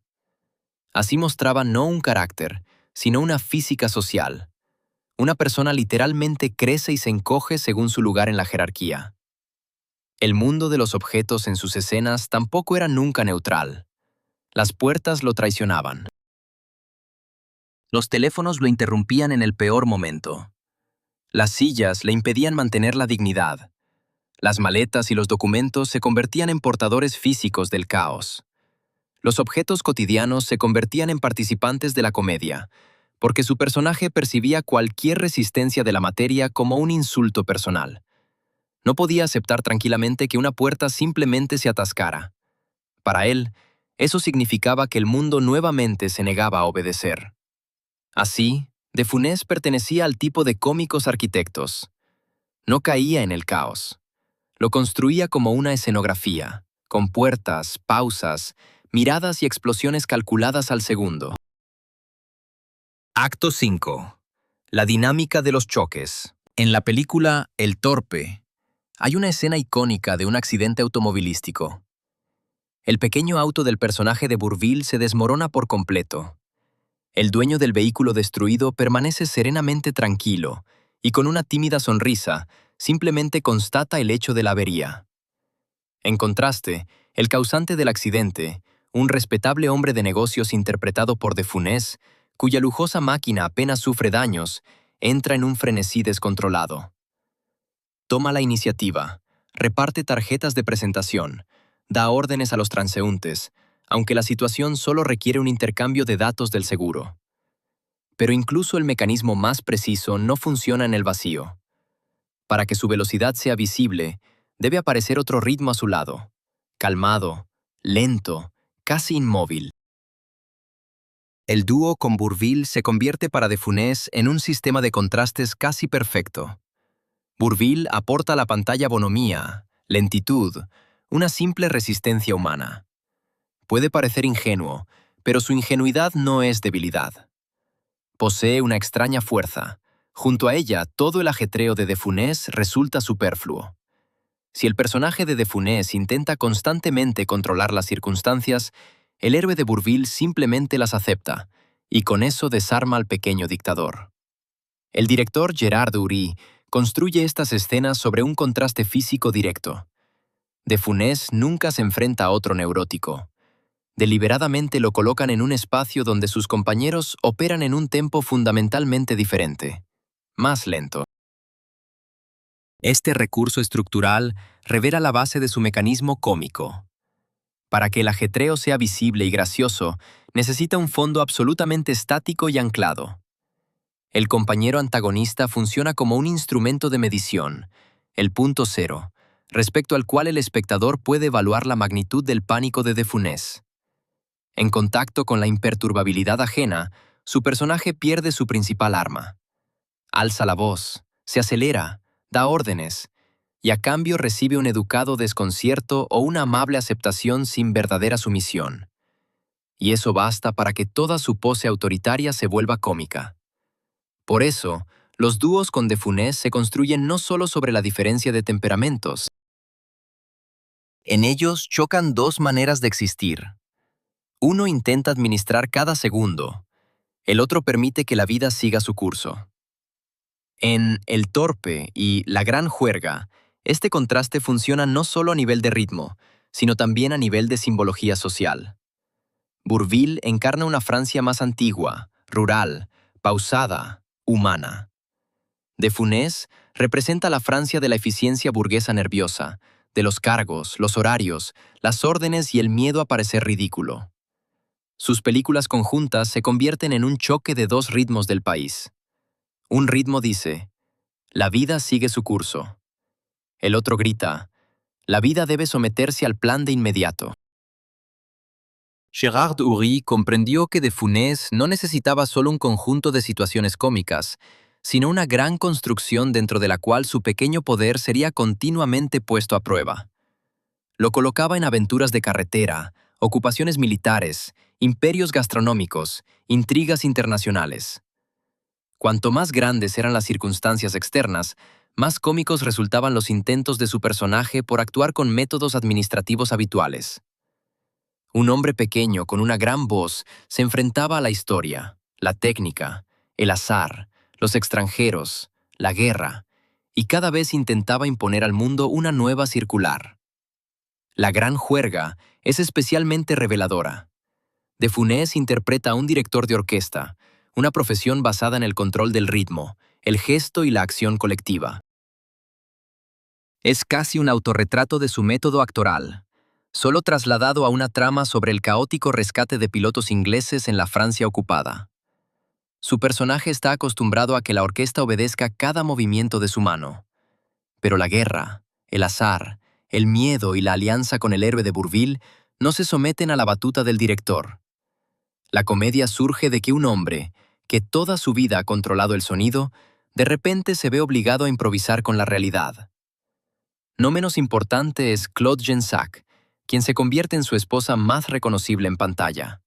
Así mostraba no un carácter, sino una física social. Una persona literalmente crece y se encoge según su lugar en la jerarquía. El mundo de los objetos en sus escenas tampoco era nunca neutral. Las puertas lo traicionaban. Los teléfonos lo interrumpían en el peor momento. Las sillas le impedían mantener la dignidad. Las maletas y los documentos se convertían en portadores físicos del caos. Los objetos cotidianos se convertían en participantes de la comedia, porque su personaje percibía cualquier resistencia de la materia como un insulto personal. No podía aceptar tranquilamente que una puerta simplemente se atascara. Para él, eso significaba que el mundo nuevamente se negaba a obedecer. Así, De Funès pertenecía al tipo de cómicos arquitectos. No caía en el caos. Lo construía como una escenografía, con puertas, pausas, miradas y explosiones calculadas al segundo. Acto 5. La dinámica de los choques. En la película El Torpe, hay una escena icónica de un accidente automovilístico. El pequeño auto del personaje de Bourvil se desmorona por completo. El dueño del vehículo destruido permanece serenamente tranquilo y con una tímida sonrisa simplemente constata el hecho de la avería. En contraste, el causante del accidente, un respetable hombre de negocios interpretado por De Funès, cuya lujosa máquina apenas sufre daños, entra en un frenesí descontrolado. Toma la iniciativa, reparte tarjetas de presentación, da órdenes a los transeúntes, aunque la situación solo requiere un intercambio de datos del seguro. Pero incluso el mecanismo más preciso no funciona en el vacío. Para que su velocidad sea visible, debe aparecer otro ritmo a su lado, calmado, lento, casi inmóvil. El dúo con Bourvil se convierte para De Funès en un sistema de contrastes casi perfecto. Bourvil aporta a la pantalla bonomía, lentitud, una simple resistencia humana. Puede parecer ingenuo, pero su ingenuidad no es debilidad. Posee una extraña fuerza, Junto a ella, todo el ajetreo de De Funès resulta superfluo. Si el personaje de De Funès intenta constantemente controlar las circunstancias, el héroe de Bourvil simplemente las acepta, y con eso desarma al pequeño dictador. El director Gérard Houry construye estas escenas sobre un contraste físico directo. De Funès nunca se enfrenta a otro neurótico. Deliberadamente lo colocan en un espacio donde sus compañeros operan en un tempo fundamentalmente diferente, más lento. Este recurso estructural revela la base de su mecanismo cómico. Para que el ajetreo sea visible y gracioso, necesita un fondo absolutamente estático y anclado. El compañero antagonista funciona como un instrumento de medición, el punto cero, respecto al cual el espectador puede evaluar la magnitud del pánico de De Funès. En contacto con la imperturbabilidad ajena, su personaje pierde su principal arma. Alza la voz, se acelera, da órdenes, y a cambio recibe un educado desconcierto o una amable aceptación sin verdadera sumisión. Y eso basta para que toda su pose autoritaria se vuelva cómica. Por eso, los dúos con De Funès se construyen no solo sobre la diferencia de temperamentos. En ellos chocan dos maneras de existir. Uno intenta administrar cada segundo, el otro permite que la vida siga su curso. En El Torpe y La Gran Juerga, este contraste funciona no solo a nivel de ritmo, sino también a nivel de simbología social. Bourvil encarna una Francia más antigua, rural, pausada, humana. De Funès representa la Francia de la eficiencia burguesa nerviosa, de los cargos, los horarios, las órdenes y el miedo a parecer ridículo. Sus películas conjuntas se convierten en un choque de dos ritmos del país. Un ritmo dice, la vida sigue su curso. El otro grita, la vida debe someterse al plan de inmediato. Gérard Houry comprendió que De Funès no necesitaba solo un conjunto de situaciones cómicas, sino una gran construcción dentro de la cual su pequeño poder sería continuamente puesto a prueba. Lo colocaba en aventuras de carretera, ocupaciones militares, imperios gastronómicos, intrigas internacionales. Cuanto más grandes eran las circunstancias externas, más cómicos resultaban los intentos de su personaje por actuar con métodos administrativos habituales. Un hombre pequeño con una gran voz se enfrentaba a la historia, la técnica, el azar, los extranjeros, la guerra, y cada vez intentaba imponer al mundo una nueva circular. La Gran Juerga es especialmente reveladora. De Funès interpreta a un director de orquesta, una profesión basada en el control del ritmo, el gesto y la acción colectiva. Es casi un autorretrato de su método actoral, solo trasladado a una trama sobre el caótico rescate de pilotos ingleses en la Francia ocupada. Su personaje está acostumbrado a que la orquesta obedezca cada movimiento de su mano. Pero la guerra, el azar, el miedo y la alianza con el héroe de Bourvil no se someten a la batuta del director. La comedia surge de que un hombre, que toda su vida ha controlado el sonido, de repente se ve obligado a improvisar con la realidad. No menos importante es Claude Gensac, quien se convierte en su esposa más reconocible en pantalla.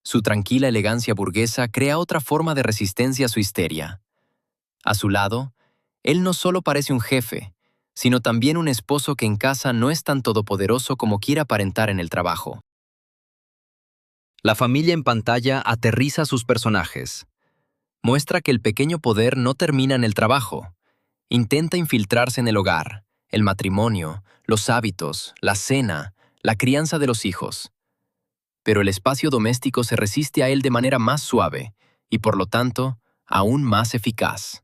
Su tranquila elegancia burguesa crea otra forma de resistencia a su histeria. A su lado, él no solo parece un jefe, sino también un esposo que en casa no es tan todopoderoso como quiere aparentar en el trabajo. La familia en pantalla aterriza a sus personajes. Muestra que el pequeño poder no termina en el trabajo. Intenta infiltrarse en el hogar, el matrimonio, los hábitos, la cena, la crianza de los hijos. Pero el espacio doméstico se resiste a él de manera más suave y, por lo tanto, aún más eficaz.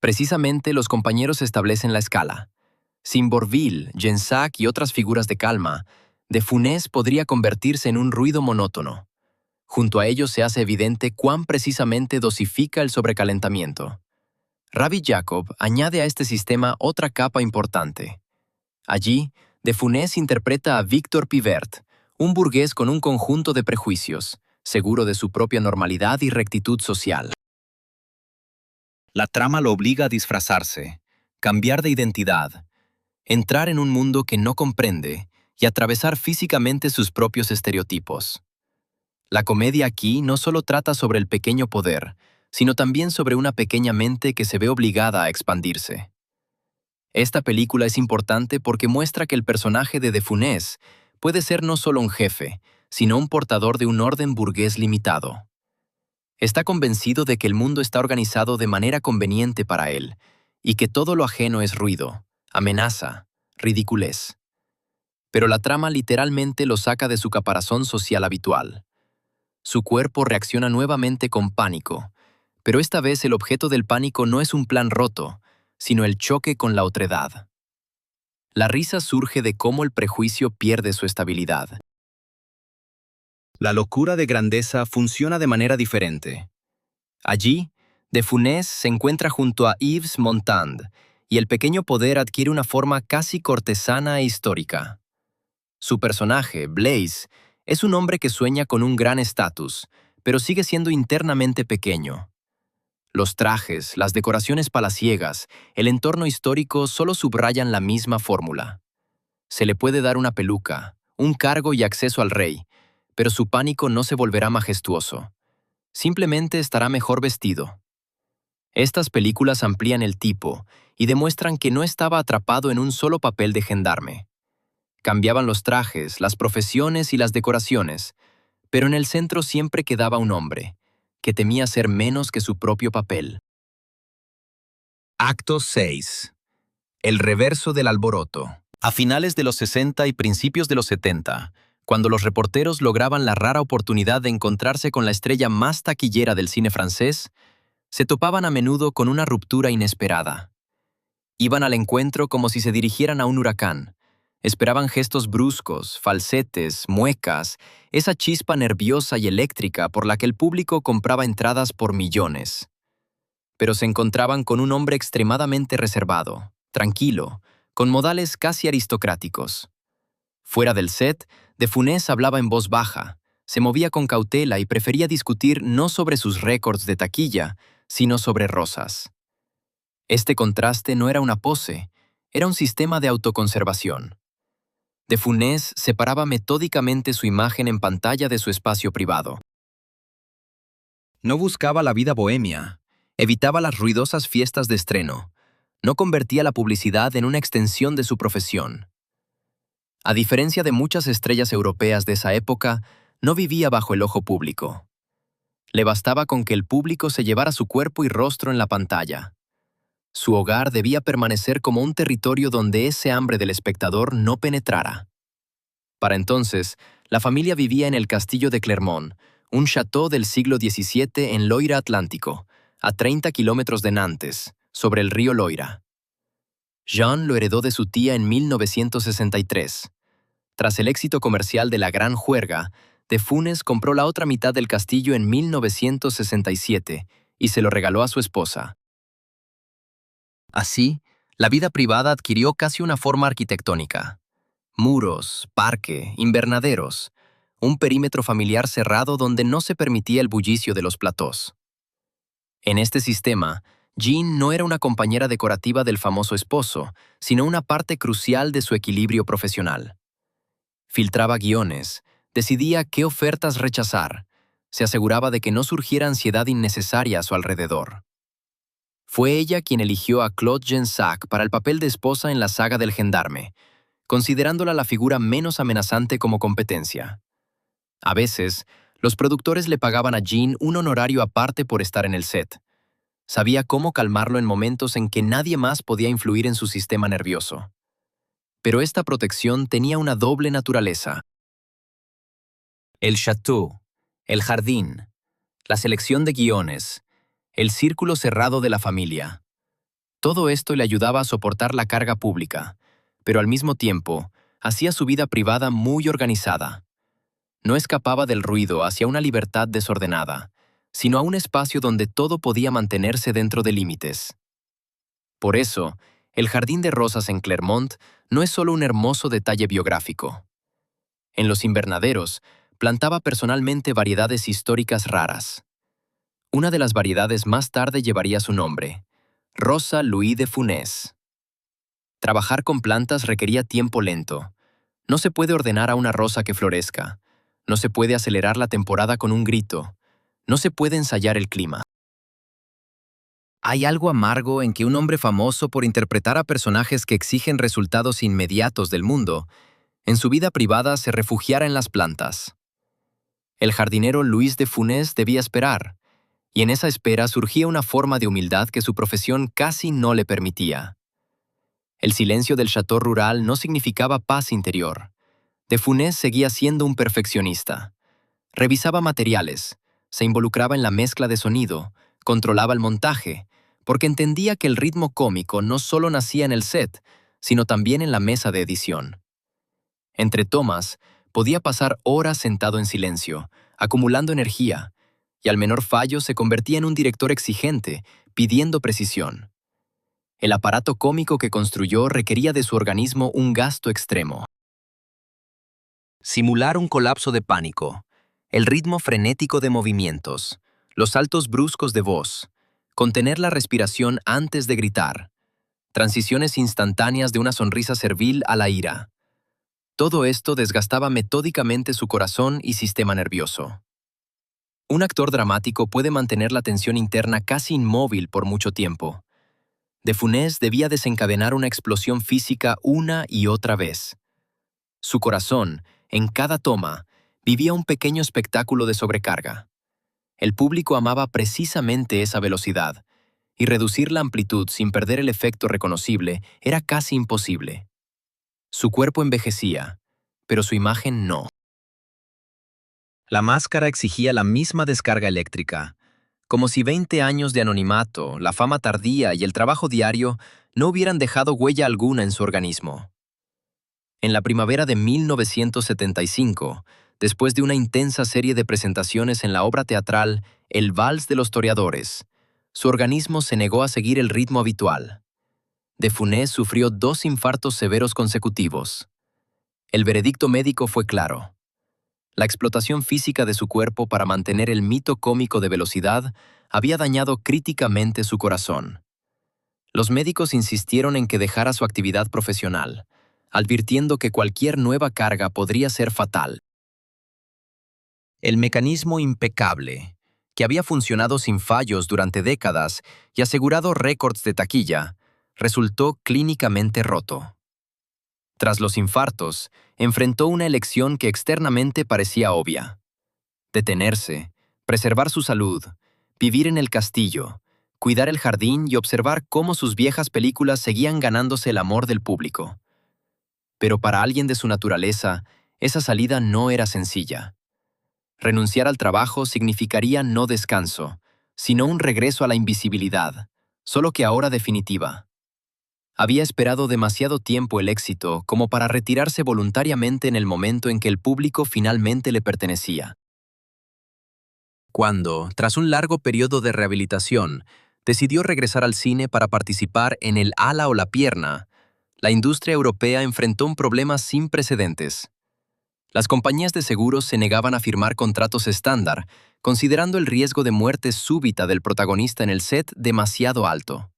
Precisamente los compañeros establecen la escala. Sin Bourvil, Gensac y otras figuras de calma, De Funès podría convertirse en un ruido monótono. Junto a ellos se hace evidente cuán precisamente dosifica el sobrecalentamiento. Rabbi Jacob añade a este sistema otra capa importante. Allí, De Funès interpreta a Victor Pivert, un burgués con un conjunto de prejuicios, seguro de su propia normalidad y rectitud social. La trama lo obliga a disfrazarse, cambiar de identidad, entrar en un mundo que no comprende y atravesar físicamente sus propios estereotipos. La comedia aquí no solo trata sobre el pequeño poder, sino también sobre una pequeña mente que se ve obligada a expandirse. Esta película es importante porque muestra que el personaje de De Funès puede ser no solo un jefe, sino un portador de un orden burgués limitado. Está convencido de que el mundo está organizado de manera conveniente para él, y que todo lo ajeno es ruido, amenaza, ridiculez. Pero la trama literalmente lo saca de su caparazón social habitual. Su cuerpo reacciona nuevamente con pánico, pero esta vez el objeto del pánico no es un plan roto, sino el choque con la otredad. La risa surge de cómo el prejuicio pierde su estabilidad. La locura de grandeza funciona de manera diferente. Allí, De Funès se encuentra junto a Yves Montand, y el pequeño poder adquiere una forma casi cortesana e histórica. Su personaje, Blaise, es un hombre que sueña con un gran estatus, pero sigue siendo internamente pequeño. Los trajes, las decoraciones palaciegas, el entorno histórico solo subrayan la misma fórmula. Se le puede dar una peluca, un cargo y acceso al rey, pero su pánico no se volverá majestuoso. Simplemente estará mejor vestido. Estas películas amplían el tipo y demuestran que no estaba atrapado en un solo papel de gendarme. Cambiaban los trajes, las profesiones y las decoraciones, pero en el centro siempre quedaba un hombre, que temía ser menos que su propio papel. Acto 6. El reverso del alboroto. A finales de los 60 y principios de los 70, cuando los reporteros lograban la rara oportunidad de encontrarse con la estrella más taquillera del cine francés, se topaban a menudo con una ruptura inesperada. Iban al encuentro como si se dirigieran a un huracán. Esperaban gestos bruscos, falsetes, muecas, esa chispa nerviosa y eléctrica por la que el público compraba entradas por millones. Pero se encontraban con un hombre extremadamente reservado, tranquilo, con modales casi aristocráticos. Fuera del set, De Funès hablaba en voz baja, se movía con cautela y prefería discutir no sobre sus récords de taquilla, sino sobre rosas. Este contraste no era una pose, era un sistema de autoconservación. De Funès separaba metódicamente su imagen en pantalla de su espacio privado. No buscaba la vida bohemia, evitaba las ruidosas fiestas de estreno, no convertía la publicidad en una extensión de su profesión. A diferencia de muchas estrellas europeas de esa época, no vivía bajo el ojo público. Le bastaba con que el público se llevara su cuerpo y rostro en la pantalla. Su hogar debía permanecer como un territorio donde ese hambre del espectador no penetrara. Para entonces, la familia vivía en el castillo de Clermont, un château del siglo XVII en Loira Atlántico, a 30 kilómetros de Nantes, sobre el río Loira. Jean lo heredó de su tía en 1963. Tras el éxito comercial de La Gran Juerga, De Funès compró la otra mitad del castillo en 1967 y se lo regaló a su esposa. Así, la vida privada adquirió casi una forma arquitectónica. Muros, parque, invernaderos, un perímetro familiar cerrado donde no se permitía el bullicio de los platós. En este sistema, Jean no era una compañera decorativa del famoso esposo, sino una parte crucial de su equilibrio profesional. Filtraba guiones, decidía qué ofertas rechazar, se aseguraba de que no surgiera ansiedad innecesaria a su alrededor. Fue ella quien eligió a Claude Gensac para el papel de esposa en la saga del gendarme, considerándola la figura menos amenazante como competencia. A veces, los productores le pagaban a Jean un honorario aparte por estar en el set. Sabía cómo calmarlo en momentos en que nadie más podía influir en su sistema nervioso. Pero esta protección tenía una doble naturaleza. El château, el jardín, la selección de guiones, el círculo cerrado de la familia. Todo esto le ayudaba a soportar la carga pública, pero al mismo tiempo, hacía su vida privada muy organizada. No escapaba del ruido hacia una libertad desordenada, sino a un espacio donde todo podía mantenerse dentro de límites. Por eso, el jardín de rosas en Clermont no es solo un hermoso detalle biográfico. En los invernaderos, plantaba personalmente variedades históricas raras. Una de las variedades más tarde llevaría su nombre, Rosa Louis de Funès. Trabajar con plantas requería tiempo lento. No se puede ordenar a una rosa que florezca. No se puede acelerar la temporada con un grito. No se puede ensayar el clima. Hay algo amargo en que un hombre famoso por interpretar a personajes que exigen resultados inmediatos del mundo, en su vida privada se refugiara en las plantas. El jardinero Luis de Funès debía esperar, y en esa espera surgía una forma de humildad que su profesión casi no le permitía. El silencio del chateau rural no significaba paz interior. De Funès seguía siendo un perfeccionista. Revisaba materiales, se involucraba en la mezcla de sonido, controlaba el montaje, porque entendía que el ritmo cómico no solo nacía en el set, sino también en la mesa de edición. Entre tomas, podía pasar horas sentado en silencio, acumulando energía, y al menor fallo se convertía en un director exigente, pidiendo precisión. El aparato cómico que construyó requería de su organismo un gasto extremo. Simular un colapso de pánico, el ritmo frenético de movimientos, los saltos bruscos de voz, contener la respiración antes de gritar, transiciones instantáneas de una sonrisa servil a la ira. Todo esto desgastaba metódicamente su corazón y sistema nervioso. Un actor dramático puede mantener la tensión interna casi inmóvil por mucho tiempo. De Funès debía desencadenar una explosión física una y otra vez. Su corazón, en cada toma, vivía un pequeño espectáculo de sobrecarga. El público amaba precisamente esa velocidad, y reducir la amplitud sin perder el efecto reconocible era casi imposible. Su cuerpo envejecía, pero su imagen no. La máscara exigía la misma descarga eléctrica, como si 20 años de anonimato, la fama tardía y el trabajo diario no hubieran dejado huella alguna en su organismo. En la primavera de 1975, después de una intensa serie de presentaciones en la obra teatral El Vals de los Toreadores, su organismo se negó a seguir el ritmo habitual. De Funès sufrió 2 infartos severos consecutivos. El veredicto médico fue claro. La explotación física de su cuerpo para mantener el mito cómico de velocidad había dañado críticamente su corazón. Los médicos insistieron en que dejara su actividad profesional, advirtiendo que cualquier nueva carga podría ser fatal. El mecanismo impecable, que había funcionado sin fallos durante décadas y asegurado récords de taquilla, resultó clínicamente roto. Tras los infartos, enfrentó una elección que externamente parecía obvia: detenerse, preservar su salud, vivir en el castillo, cuidar el jardín y observar cómo sus viejas películas seguían ganándose el amor del público. Pero para alguien de su naturaleza, esa salida no era sencilla. Renunciar al trabajo significaría no descanso, sino un regreso a la invisibilidad, solo que ahora definitiva. Había esperado demasiado tiempo el éxito como para retirarse voluntariamente en el momento en que el público finalmente le pertenecía. Cuando, tras un largo periodo de rehabilitación, decidió regresar al cine para participar en El ala o la pierna, la industria europea enfrentó un problema sin precedentes. Las compañías de seguros se negaban a firmar contratos estándar, considerando el riesgo de muerte súbita del protagonista en el set demasiado alto.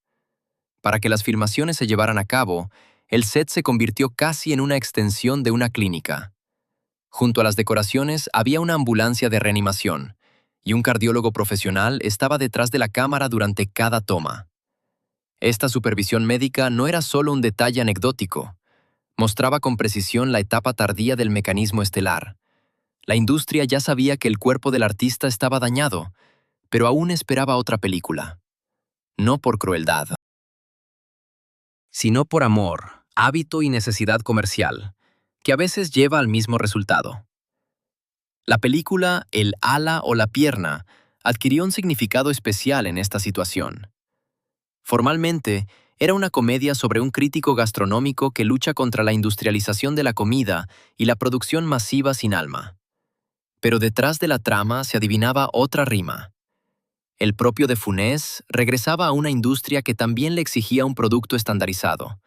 Para que las filmaciones se llevaran a cabo, el set se convirtió casi en una extensión de una clínica. Junto a las decoraciones había una ambulancia de reanimación, y un cardiólogo profesional estaba detrás de la cámara durante cada toma. Esta supervisión médica no era solo un detalle anecdótico, mostraba con precisión la etapa tardía del mecanismo estelar. La industria ya sabía que el cuerpo del artista estaba dañado, pero aún esperaba otra película. No por crueldad, sino por amor, hábito y necesidad comercial, que a veces lleva al mismo resultado. La película El ala o la pierna adquirió un significado especial en esta situación. Formalmente, era una comedia sobre un crítico gastronómico que lucha contra la industrialización de la comida y la producción masiva sin alma. Pero detrás de la trama se adivinaba otra rima. El propio de Funès regresaba a una industria que también le exigía un producto estandarizado.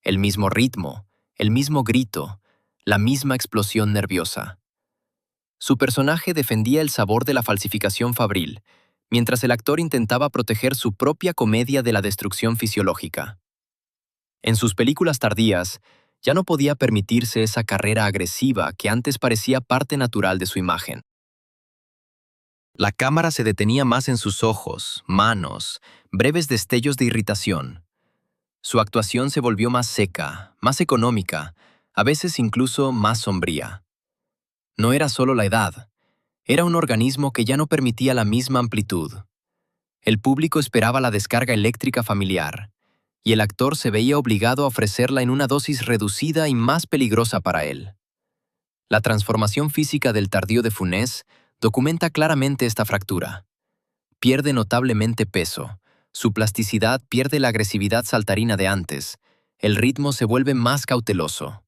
El mismo ritmo, el mismo grito, la misma explosión nerviosa. Su personaje defendía el sabor de la falsificación fabril, mientras el actor intentaba proteger su propia comedia de la destrucción fisiológica. En sus películas tardías, ya no podía permitirse esa carrera agresiva que antes parecía parte natural de su imagen. La cámara se detenía más en sus ojos, manos, breves destellos de irritación. Su actuación se volvió más seca, más económica, a veces incluso más sombría. No era solo la edad, era un organismo que ya no permitía la misma amplitud. El público esperaba la descarga eléctrica familiar, y el actor se veía obligado a ofrecerla en una dosis reducida y más peligrosa para él. La transformación física del tardío de Funès documenta claramente esta fractura. Pierde notablemente peso, su plasticidad pierde la agresividad saltarina de antes, el ritmo se vuelve más cauteloso.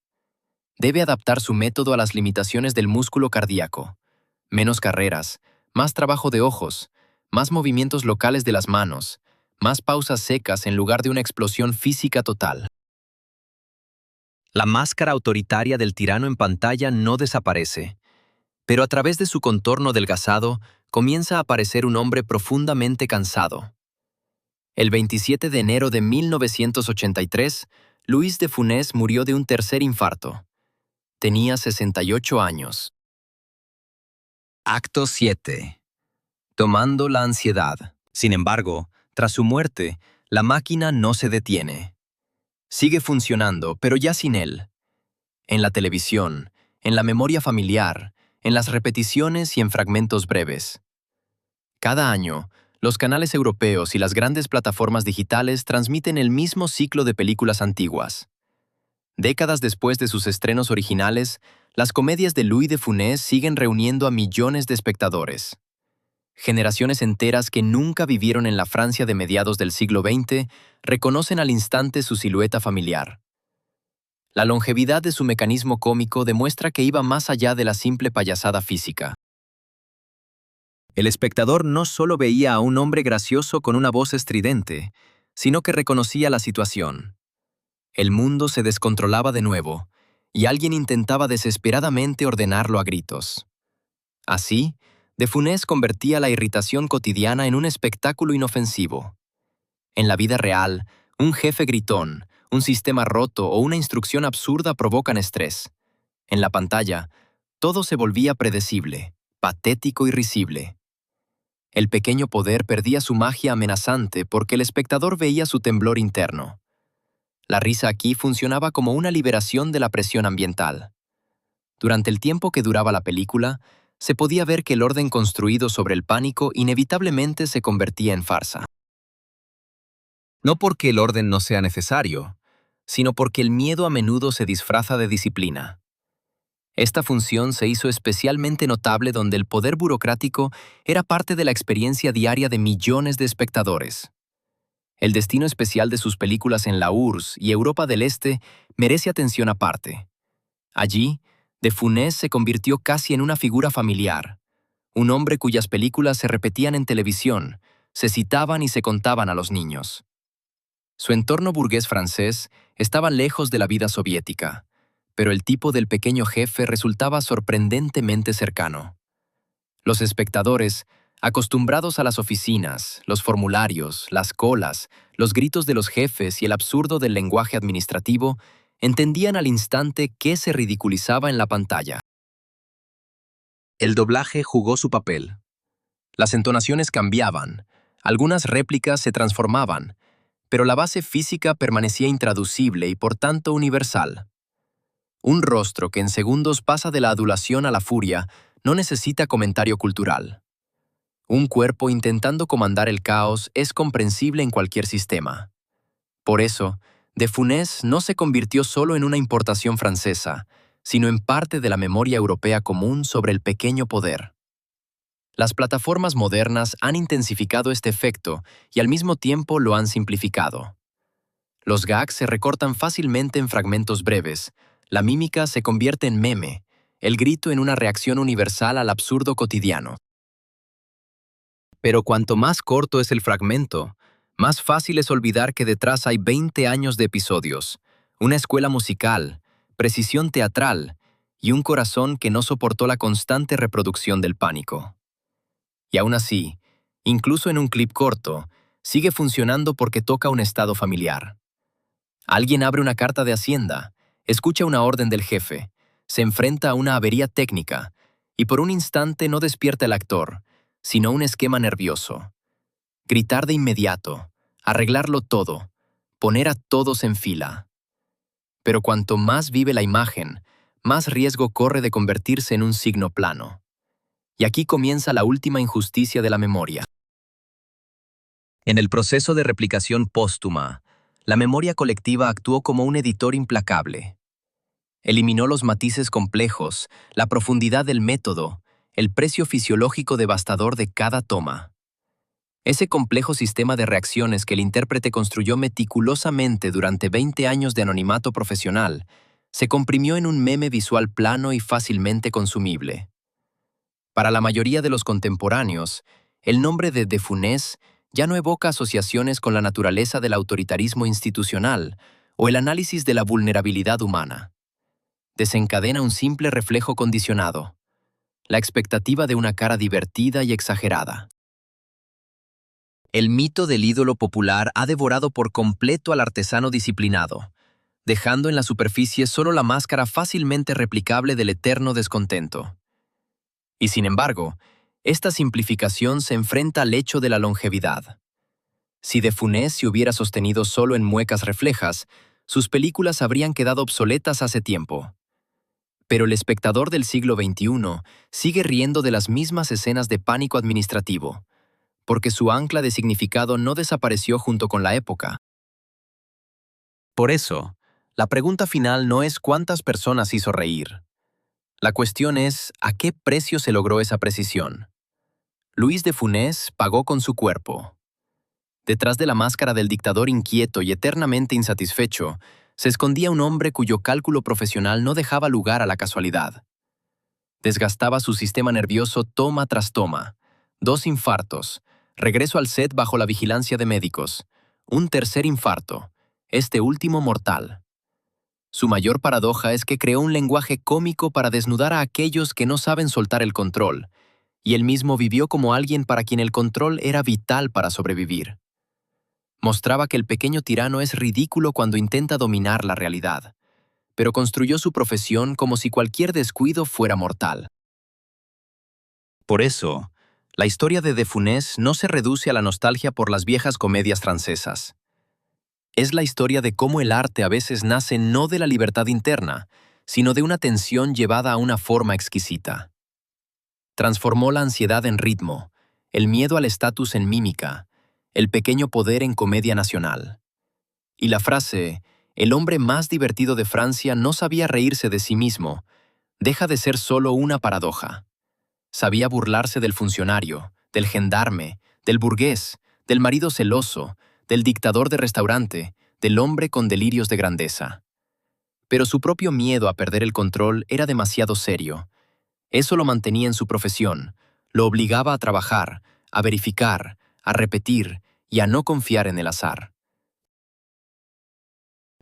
Debe adaptar su método a las limitaciones del músculo cardíaco. Menos carreras, más trabajo de ojos, más movimientos locales de las manos, más pausas secas en lugar de una explosión física total. La máscara autoritaria del tirano en pantalla no desaparece, pero a través de su contorno adelgazado comienza a aparecer un hombre profundamente cansado. El 27 de enero de 1983, Louis de Funès murió de un tercer infarto. Tenía 68 años. Acto 7. Tomando la ansiedad. Sin embargo, tras su muerte, la máquina no se detiene. Sigue funcionando, pero ya sin él. En la televisión, en la memoria familiar, en las repeticiones y en fragmentos breves. Cada año, los canales europeos y las grandes plataformas digitales transmiten el mismo ciclo de películas antiguas. Décadas después de sus estrenos originales, las comedias de Louis de Funès siguen reuniendo a millones de espectadores. Generaciones enteras que nunca vivieron en la Francia de mediados del siglo XX reconocen al instante su silueta familiar. La longevidad de su mecanismo cómico demuestra que iba más allá de la simple payasada física. El espectador no solo veía a un hombre gracioso con una voz estridente, sino que reconocía la situación. El mundo se descontrolaba de nuevo, y alguien intentaba desesperadamente ordenarlo a gritos. Así, de Funès convertía la irritación cotidiana en un espectáculo inofensivo. En la vida real, un jefe gritón, un sistema roto o una instrucción absurda provocan estrés. En la pantalla, todo se volvía predecible, patético y risible. El pequeño poder perdía su magia amenazante porque el espectador veía su temblor interno. La risa aquí funcionaba como una liberación de la presión ambiental. Durante el tiempo que duraba la película, se podía ver que el orden construido sobre el pánico inevitablemente se convertía en farsa. No porque el orden no sea necesario, sino porque el miedo a menudo se disfraza de disciplina. Esta función se hizo especialmente notable donde el poder burocrático era parte de la experiencia diaria de millones de espectadores. El destino especial de sus películas en la URSS y Europa del Este merece atención aparte. Allí, de Funès se convirtió casi en una figura familiar, un hombre cuyas películas se repetían en televisión, se citaban y se contaban a los niños. Su entorno burgués francés estaba lejos de la vida soviética, pero el tipo del pequeño jefe resultaba sorprendentemente cercano. Los espectadores, acostumbrados a las oficinas, los formularios, las colas, los gritos de los jefes y el absurdo del lenguaje administrativo, entendían al instante qué se ridiculizaba en la pantalla. El doblaje jugó su papel. Las entonaciones cambiaban, algunas réplicas se transformaban, pero la base física permanecía intraducible y por tanto universal. Un rostro que en segundos pasa de la adulación a la furia no necesita comentario cultural. Un cuerpo intentando comandar el caos es comprensible en cualquier sistema. Por eso, de Funès no se convirtió solo en una importación francesa, sino en parte de la memoria europea común sobre el pequeño poder. Las plataformas modernas han intensificado este efecto y al mismo tiempo lo han simplificado. Los gags se recortan fácilmente en fragmentos breves, la mímica se convierte en meme, el grito en una reacción universal al absurdo cotidiano. Pero cuanto más corto es el fragmento, más fácil es olvidar que detrás hay 20 años de episodios, una escuela musical, precisión teatral y un corazón que no soportó la constante reproducción del pánico. Y aún así, incluso en un clip corto, sigue funcionando porque toca un estado familiar. Alguien abre una carta de Hacienda, escucha una orden del jefe, se enfrenta a una avería técnica y por un instante no despierta el actor, sino un esquema nervioso. Gritar de inmediato, arreglarlo todo, poner a todos en fila. Pero cuanto más vive la imagen, más riesgo corre de convertirse en un signo plano. Y aquí comienza la última injusticia de la memoria. En el proceso de replicación póstuma, la memoria colectiva actuó como un editor implacable. Eliminó los matices complejos, la profundidad del método, el precio fisiológico devastador de cada toma. Ese complejo sistema de reacciones que el intérprete construyó meticulosamente durante 20 años de anonimato profesional se comprimió en un meme visual plano y fácilmente consumible. Para la mayoría de los contemporáneos, el nombre de Funès ya no evoca asociaciones con la naturaleza del autoritarismo institucional o el análisis de la vulnerabilidad humana. Desencadena un simple reflejo condicionado, la expectativa de una cara divertida y exagerada. El mito del ídolo popular ha devorado por completo al artesano disciplinado, dejando en la superficie solo la máscara fácilmente replicable del eterno descontento. Y sin embargo, esta simplificación se enfrenta al hecho de la longevidad. Si de Funès se hubiera sostenido solo en muecas reflejas, sus películas habrían quedado obsoletas hace tiempo. Pero el espectador del siglo XXI sigue riendo de las mismas escenas de pánico administrativo, porque su ancla de significado no desapareció junto con la época. Por eso, la pregunta final no es cuántas personas hizo reír. La cuestión es a qué precio se logró esa precisión. Luis de Funès pagó con su cuerpo. Detrás de la máscara del dictador inquieto y eternamente insatisfecho, se escondía un hombre cuyo cálculo profesional no dejaba lugar a la casualidad. Desgastaba su sistema nervioso toma tras toma. 2 infartos, regreso al set bajo la vigilancia de médicos, un tercer infarto, este último mortal. Su mayor paradoja es que creó un lenguaje cómico para desnudar a aquellos que no saben soltar el control, y él mismo vivió como alguien para quien el control era vital para sobrevivir. Mostraba que el pequeño tirano es ridículo cuando intenta dominar la realidad, pero construyó su profesión como si cualquier descuido fuera mortal. Por eso, la historia de Funès no se reduce a la nostalgia por las viejas comedias francesas. Es la historia de cómo el arte a veces nace no de la libertad interna, sino de una tensión llevada a una forma exquisita. Transformó la ansiedad en ritmo, el miedo al estatus en mímica, el pequeño poder en comedia nacional. Y la frase, el hombre más divertido de Francia no sabía reírse de sí mismo, deja de ser solo una paradoja. Sabía burlarse del funcionario, del gendarme, del burgués, del marido celoso, del dictador de restaurante, del hombre con delirios de grandeza. Pero su propio miedo a perder el control era demasiado serio. Eso lo mantenía en su profesión, lo obligaba a trabajar, a verificar, a repetir y a no confiar en el azar.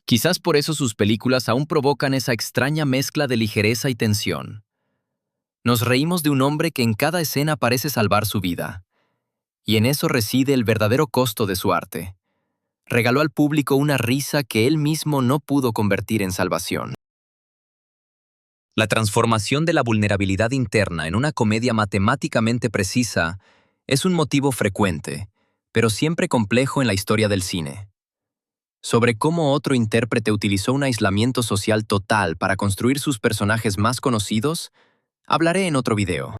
Quizás por eso sus películas aún provocan esa extraña mezcla de ligereza y tensión. Nos reímos de un hombre que en cada escena parece salvar su vida. Y en eso reside el verdadero costo de su arte. Regaló al público una risa que él mismo no pudo convertir en salvación. La transformación de la vulnerabilidad interna en una comedia matemáticamente precisa es un motivo frecuente, pero siempre complejo en la historia del cine. Sobre cómo otro intérprete utilizó un aislamiento social total para construir sus personajes más conocidos, hablaré en otro video.